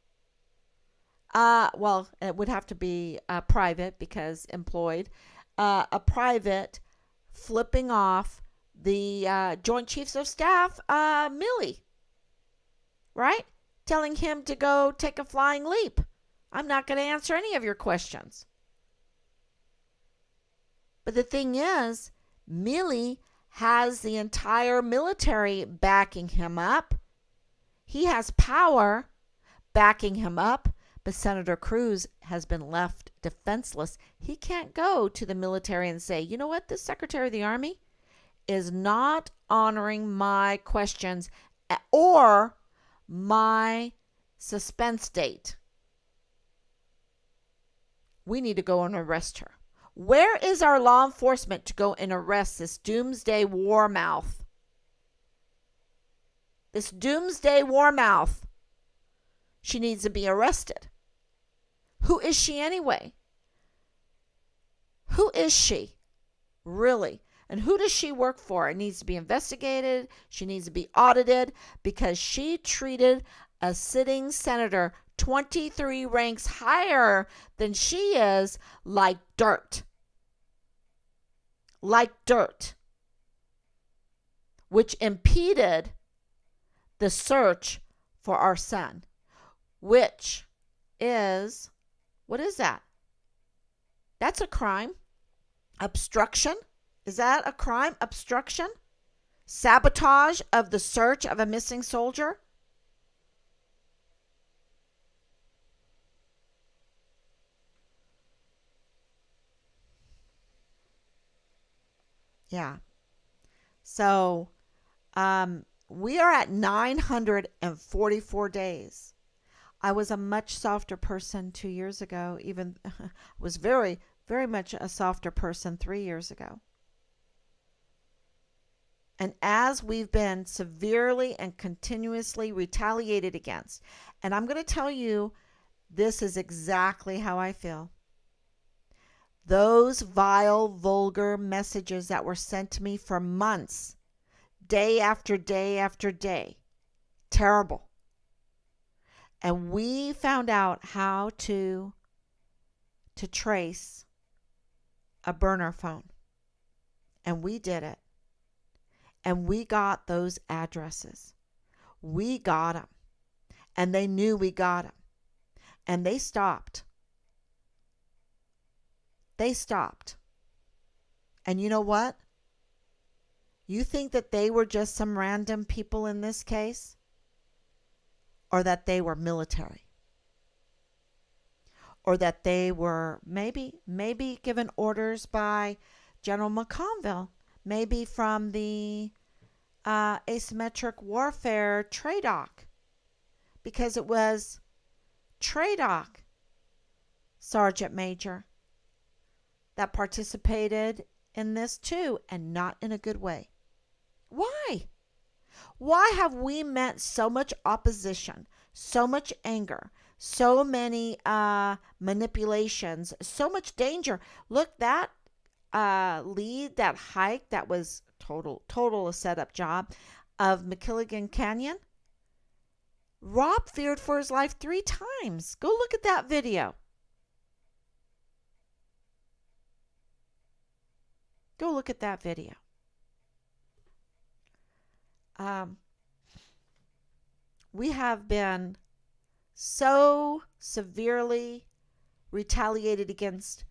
Well, it would have to be private because employed. A private flipping off the Joint Chiefs of Staff, Milley, right? Telling him to go take a flying leap. I'm not going to answer any of your questions. But the thing is, Milley has the entire military backing him up. He has power backing him up, but Senator Cruz has been left defenseless. He can't go to the military and say, you know what, this Secretary of the Army is not honoring my questions or my suspense date. We need to go and arrest her. Where is our law enforcement to go and arrest this doomsday warmouth? This doomsday warmouth. She needs to be arrested. Who is she anyway? Who is she? Really? And who does she work for? It needs to be investigated. She needs to be audited because she treated a sitting senator 23 ranks higher than she is like dirt. Like dirt. Which impeded the search for our son. Which is, what is that? That's a crime. Obstruction. Is that a crime? Obstruction? Sabotage of the search of a missing soldier? Yeah. So, we are at 944 days. I was a much softer person 2 years ago. Even was very, very much a softer person 3 years ago. And as we've been severely and continuously retaliated against, and I'm going to tell you, this is exactly how I feel. Those vile, vulgar messages that were sent to me for months, day after day after day, terrible. And we found out how to trace a burner phone. And we did it. And we got those addresses. We got them. And they knew we got them. And they stopped. They stopped. And you know what? You think that they were just some random people in this case? Or that they were military? Or that they were maybe given orders by General McConville? Maybe from the asymmetric warfare TRADOC, because it was TRADOC, Sergeant Major, that participated in this too, and not in a good way. Why? Why have we met so much opposition, so much anger, so many manipulations, so much danger? Look, that lead, that hike, that was total a setup job of McKilligan Canyon. Rob feared for his life 3 times. Go look at that video. Go look at that video. We have been so severely retaliated against,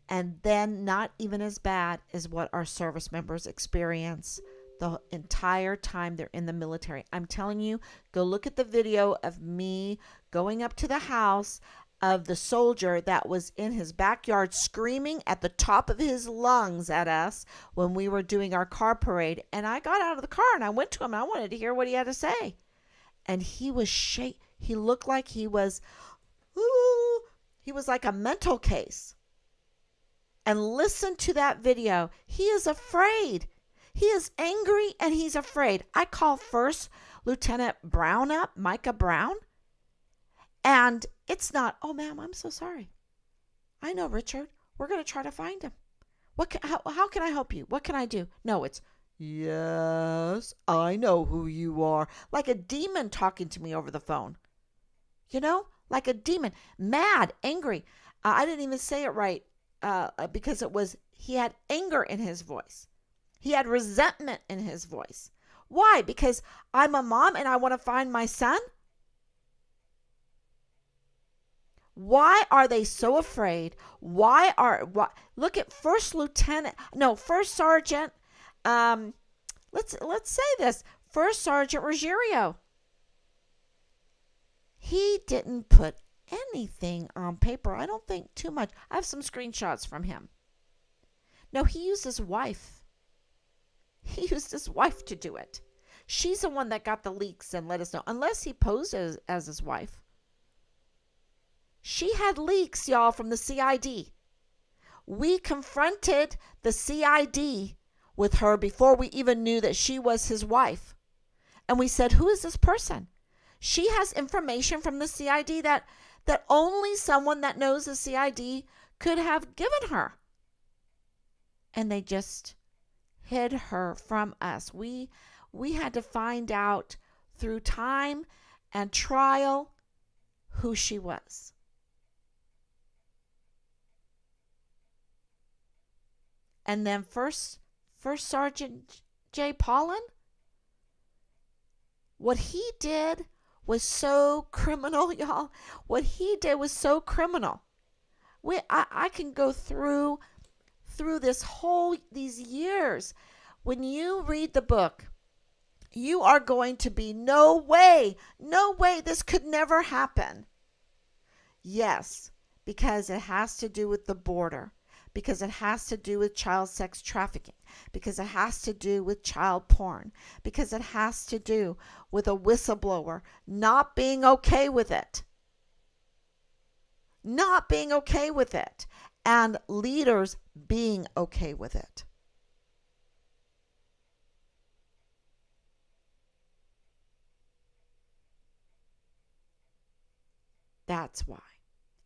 and then not even as bad as what our service members experience the entire time they're in the military. I'm telling you, go look at the video of me going up to the house of the soldier that was in his backyard screaming at the top of his lungs at us when we were doing our car parade. And I got out of the car and I went to him and I wanted to hear what he had to say. And he was he looked like he was like a mental case. And listen to that video. He is afraid. He is angry and he's afraid. I call First Lieutenant Brown up, Micah Brown. And it's not, oh, ma'am, I'm so sorry. I know, Richard. We're going to try to find him. How can I help you? What can I do? No, it's, yes, I know who you are. Like a demon talking to me over the phone. You know, like a demon. Mad, angry. I didn't even say it right because he had anger in his voice. He had resentment in his voice. Why? Because I'm a mom and I want to find my son? Why are they so afraid? Look at First Sergeant. Let's say this. First Sergeant Ruggiero. He didn't put anything on paper. I don't think too much. I have some screenshots from him. No, he used his wife. He used his wife to do it. She's the one that got the leaks and let us know. Unless he posed as his wife. She had leaks, y'all, from the CID. We confronted the CID with her before we even knew that she was his wife. And we said, who is this person? She has information from the CID that only someone that knows the CID could have given her. And they just hid her from us. We had to find out through time and trial who she was. And then First Sergeant J. Paulin, what he did was so criminal, y'all. What he did was so criminal. I can go through these years. When you read the book, you are going to be, no way, this could never happen. Yes, because it has to do with the border. Because it has to do with child sex trafficking, because it has to do with child porn, because it has to do with a whistleblower not being okay with it. Not being okay with it. And leaders being okay with it. That's why.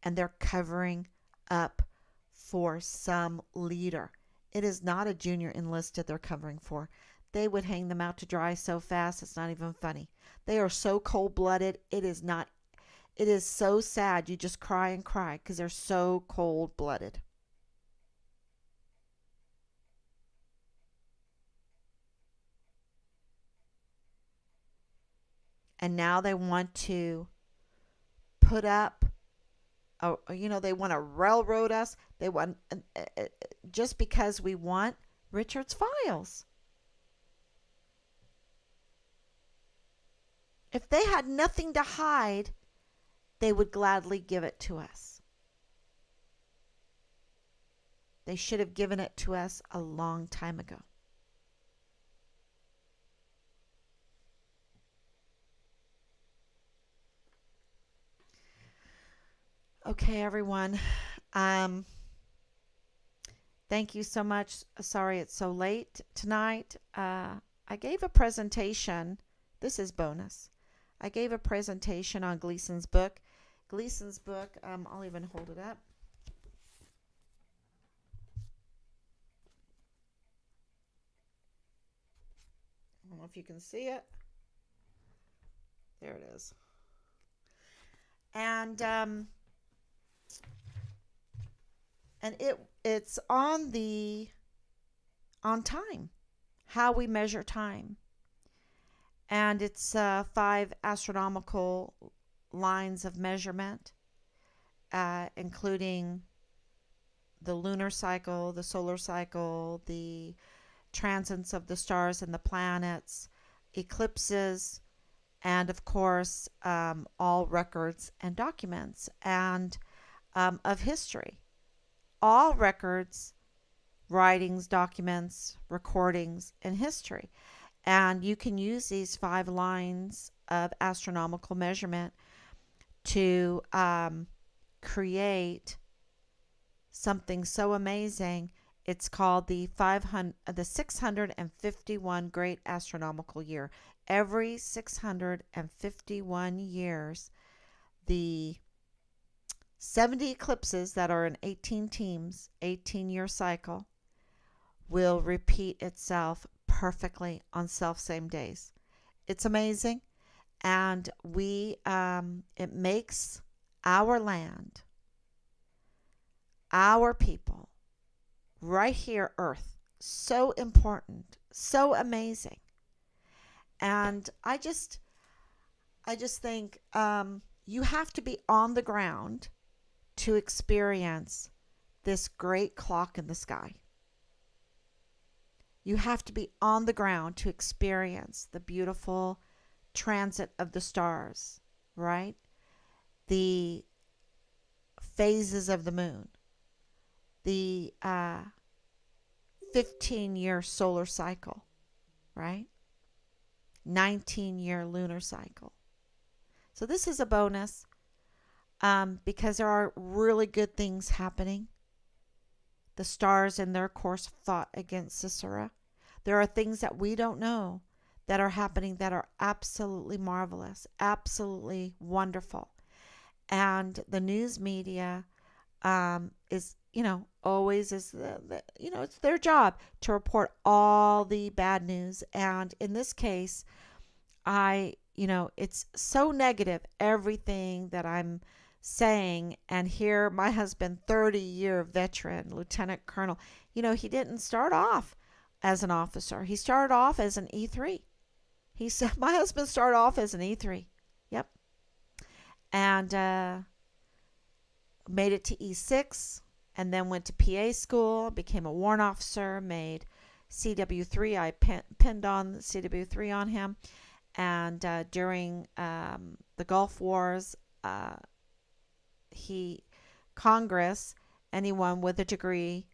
And they're covering up for some leader. It is not a junior enlisted they're covering for. They would hang them out to dry so fast, it's not even funny. They are so cold-blooded, it is so sad. You just cry and cry because they're so cold-blooded. And now they want to put up, they want to railroad us. They want, just because we want Richard's files. If they had nothing to hide, they would gladly give it to us. They should have given it to us a long time ago. Okay, everyone. Thank you so much. Sorry it's so late tonight. I gave a presentation. This is bonus. I gave a presentation on Gleason's book. Gleason's book, I'll even hold it up. I don't know if you can see it. There it is. And it's on time, how we measure time. And it's 5 astronomical lines of measurement, including the lunar cycle, the solar cycle, the transits of the stars and the planets, eclipses, and of course, all records and documents and of history. All records, writings, documents, recordings in history. And you can use these 5 lines of astronomical measurement to create something so amazing. It's called the 651 Great Astronomical Year. Every 651 years, the 70 eclipses that are in 18 teams, 18-year cycle, will repeat itself perfectly on self-same days. It's amazing, and it makes our land, our people, right here, Earth, so important, so amazing. And I just think you have to be on the ground to experience this great clock in the sky. You have to be on the ground to experience the beautiful transit of the stars, right? The phases of the moon, the 15-year solar cycle, right? 19-year lunar cycle. So this is a bonus because there are really good things happening. The stars in their course fought against Sisera. There are things that we don't know that are happening that are absolutely marvelous, absolutely wonderful. And the news media is, always is it's their job to report all the bad news. And in this case, it's so negative, everything that I'm saying. And here, my husband, 30-year veteran, lieutenant colonel, he didn't start off as an officer. He started off as an E3. He said, my husband started off as an E3. Yep. And made it to E6, and then went to PA school, became a warrant officer, made CW3. I pinned on CW3 on him. And during the Gulf Wars, Congress, anyone with a degree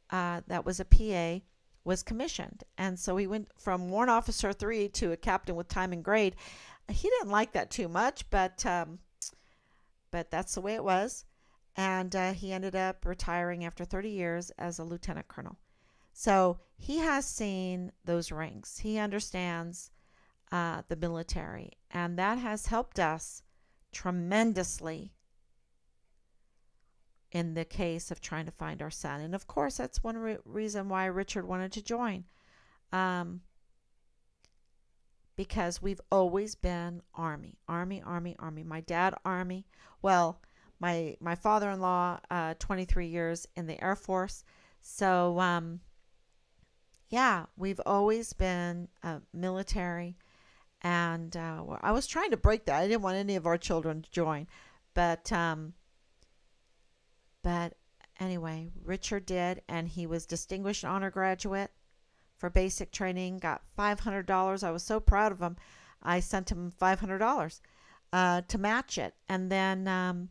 that was a PA was commissioned. And so he went from warrant officer 3 to a captain with time and grade. He didn't like that too much, but that's the way it was. And he ended up retiring after 30 years as a lieutenant colonel. So he has seen those ranks. He understands the military, and that has helped us tremendously in the case of trying to find our son. And of course, that's one reason why Richard wanted to join, because we've always been Army. My dad, Army. Well, my father-in-law, 23 years in the Air Force. So we've always been military. And I was trying to break that. I didn't want any of our children to join, but anyway, Richard did, and he was distinguished honor graduate for basic training. Got $500. I was so proud of him. I sent him $500 to match it, and then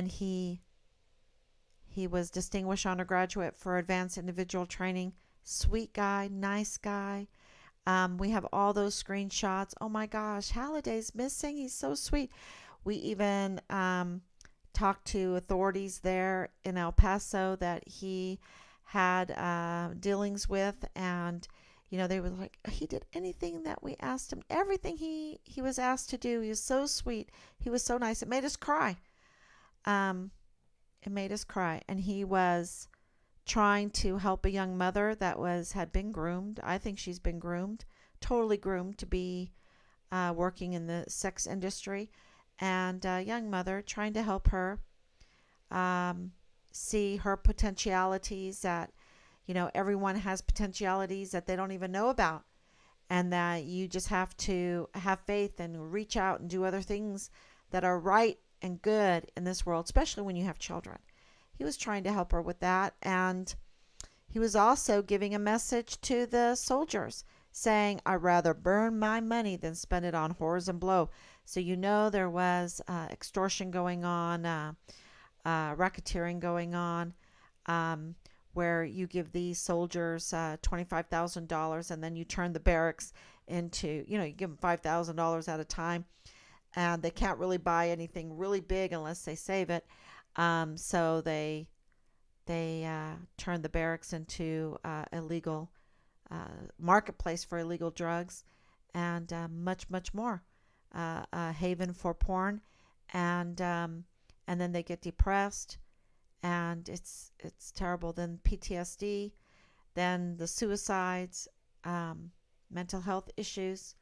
he was distinguished honor graduate for advanced individual training. Sweet guy, nice guy. We have all those screenshots. Oh my gosh, Halliday's missing. He's so sweet. We even talked to authorities there in El Paso that he had dealings with, and They were like, he did anything that we asked him, everything he was asked to do. He was so sweet. He was so nice. It made us cry. Um, it made us cry. And he was trying to help a young mother that had been groomed. I think she's been groomed, totally groomed to be working in the sex industry. And a young mother trying to help her see her potentialities, that everyone has potentialities that they don't even know about, and that you just have to have faith and reach out and do other things that are right and good in this world, especially when you have children. He was trying to help her with that, and he was also giving a message to the soldiers saying, I'd rather burn my money than spend it on whores and blow. So there was extortion going on, racketeering going on, where you give these soldiers $25,000 and then you turn the barracks into, you give them $5,000 at a time, and they can't really buy anything really big unless they save it. So they turn the barracks into illegal marketplace for illegal drugs, and much more, a haven for porn, and then they get depressed, and it's terrible. Then PTSD, then the suicides, mental health issues,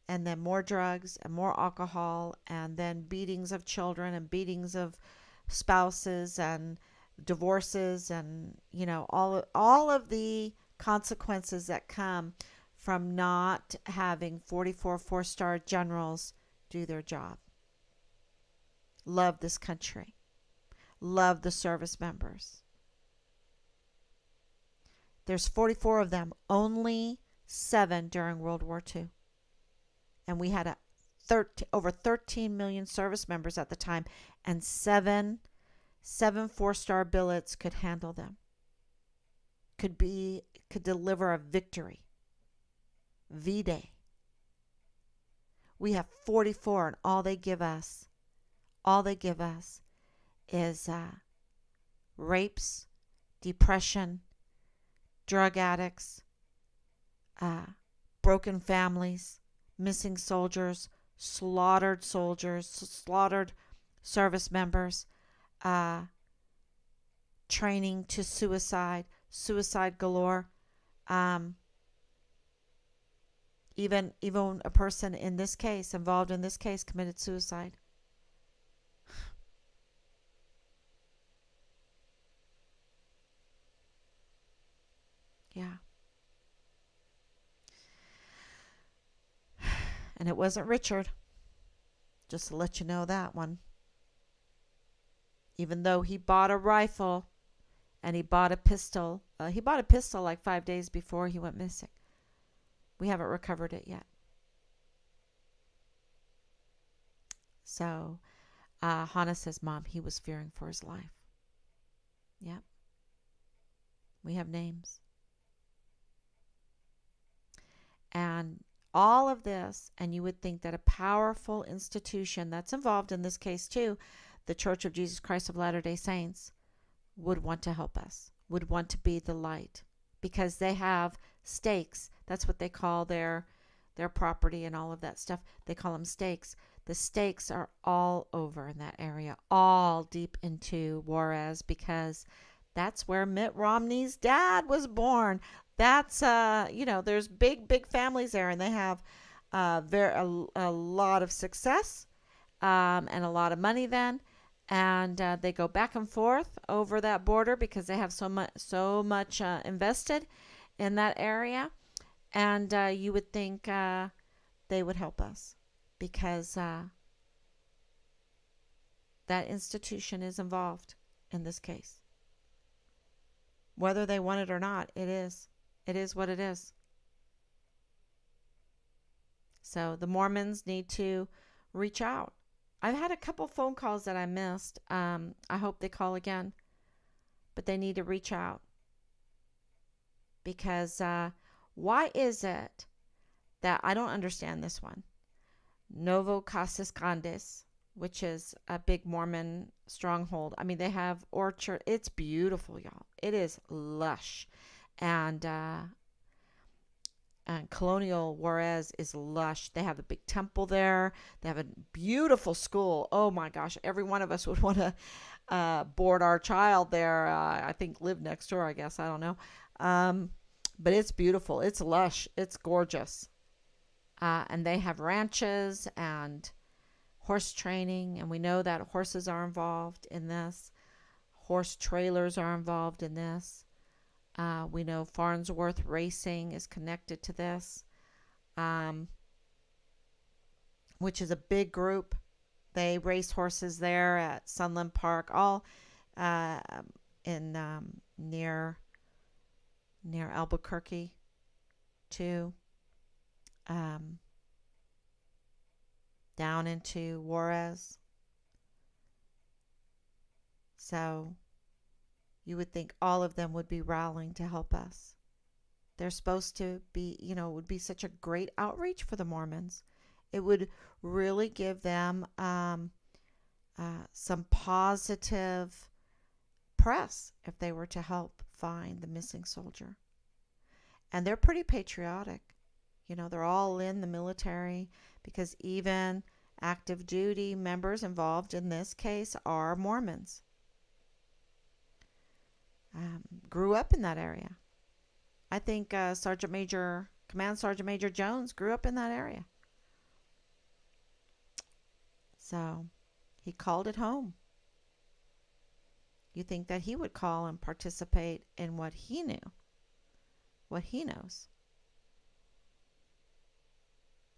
and then more drugs and more alcohol, and then beatings of children and beatings of spouses and divorces, and all of the consequences that come from not having 44 four-star generals do their job. Love this country. Love the service members. There's 44 of them, only 7 during World War II. And we had over 13 million service members at the time, and 7 four-star billets could handle them. Could deliver a victory. V-Day. We have 44, and all they give us is rapes, depression, drug addicts, broken families, missing soldiers, slaughtered service members, training to suicide galore. Even a person involved in this case committed suicide. Yeah. And it wasn't Richard. Just to let you know that one. Even though he bought a rifle and he bought a pistol. He bought a pistol like 5 days before he went missing. We haven't recovered it yet. So, Hannah says, Mom, he was fearing for his life. Yep. We have names. And all of this, and you would think that a powerful institution that's involved in this case too, the Church of Jesus Christ of Latter-day Saints, would want to help us, would want to be the light, because they have stakes. That's what they call their property and all of that stuff. They call them stakes. The stakes are all over in that area, all deep into Juarez, because that's where Mitt Romney's dad was born. That's there's big families there, and they have a lot of success and a lot of money then, and they go back and forth over that border because they have so much invested in that area, and you would think they would help us, because that institution is involved in this case. Whether they want it or not, it is. It is what it is. So the Mormons need to reach out. I've had a couple phone calls that I missed. I hope they call again. But they need to reach out. Because why is it that I don't understand this one? Novo Casas Grandes, which is a big Mormon stronghold. I mean, they have orchard. It's beautiful, y'all. It is lush. And And Colonial Juarez is lush. They have a big temple there. They have a beautiful school. Oh my gosh, every one of us would want to board our child there. I think live next door, I guess. I don't know. But it's beautiful. It's lush. It's gorgeous. And they have ranches and horse training. And we know that horses are involved in this. Horse trailers are involved in this. We know Farnsworth Racing is connected to this, which is a big group. They race horses there at Sunland Park, all in near Albuquerque, too. Down into Juarez. So you would think all of them would be rallying to help us. They're supposed to be, it would be such a great outreach for the Mormons. It would really give them some positive press if they were to help find the missing soldier. And they're pretty patriotic. They're all in the military, because even active duty members involved in this case are Mormons. Grew up in that area. I think Command Sergeant Major Jones grew up in that area. So he called it home. You think that he would call and participate in what he knew, what he knows.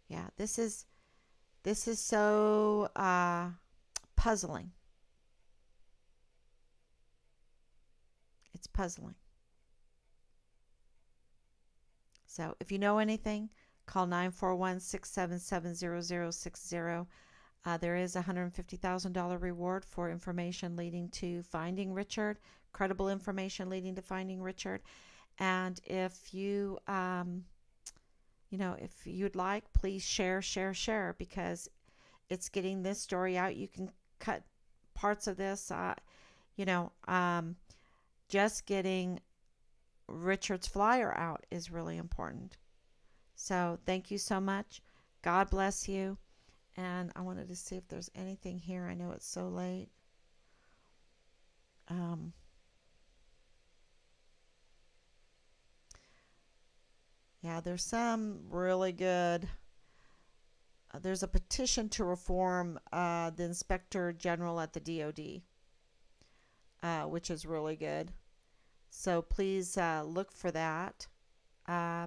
Yeah, this is so puzzling. It's puzzling. So if you know anything, call 941-677-0060. There is a $150,000 reward for information leading to finding Richard, credible information leading to finding Richard. And if you, if you'd like, please share, because it's getting this story out. You can cut parts of this, just getting Richard's flyer out is really important. So thank you so much. God bless you. And I wanted to see if there's anything here. I know it's so late. Yeah, there's some really good. There's a petition to reform the Inspector General at the DOD, which is really good. So please look for that.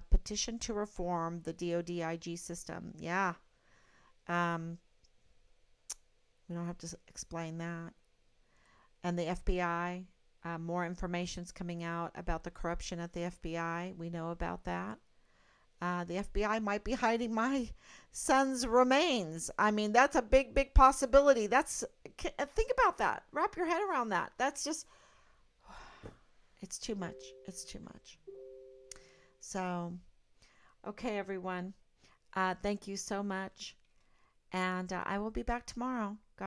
Petition to reform the DOD IG system. Yeah. We don't have to explain that. And the FBI, more information's coming out about the corruption at the FBI. We know about that. The FBI might be hiding my son's remains. I mean, that's a big possibility. Think about that. Wrap your head around that. That's just, it's too much. It's too much. So, okay, everyone. Thank you so much. And I will be back tomorrow.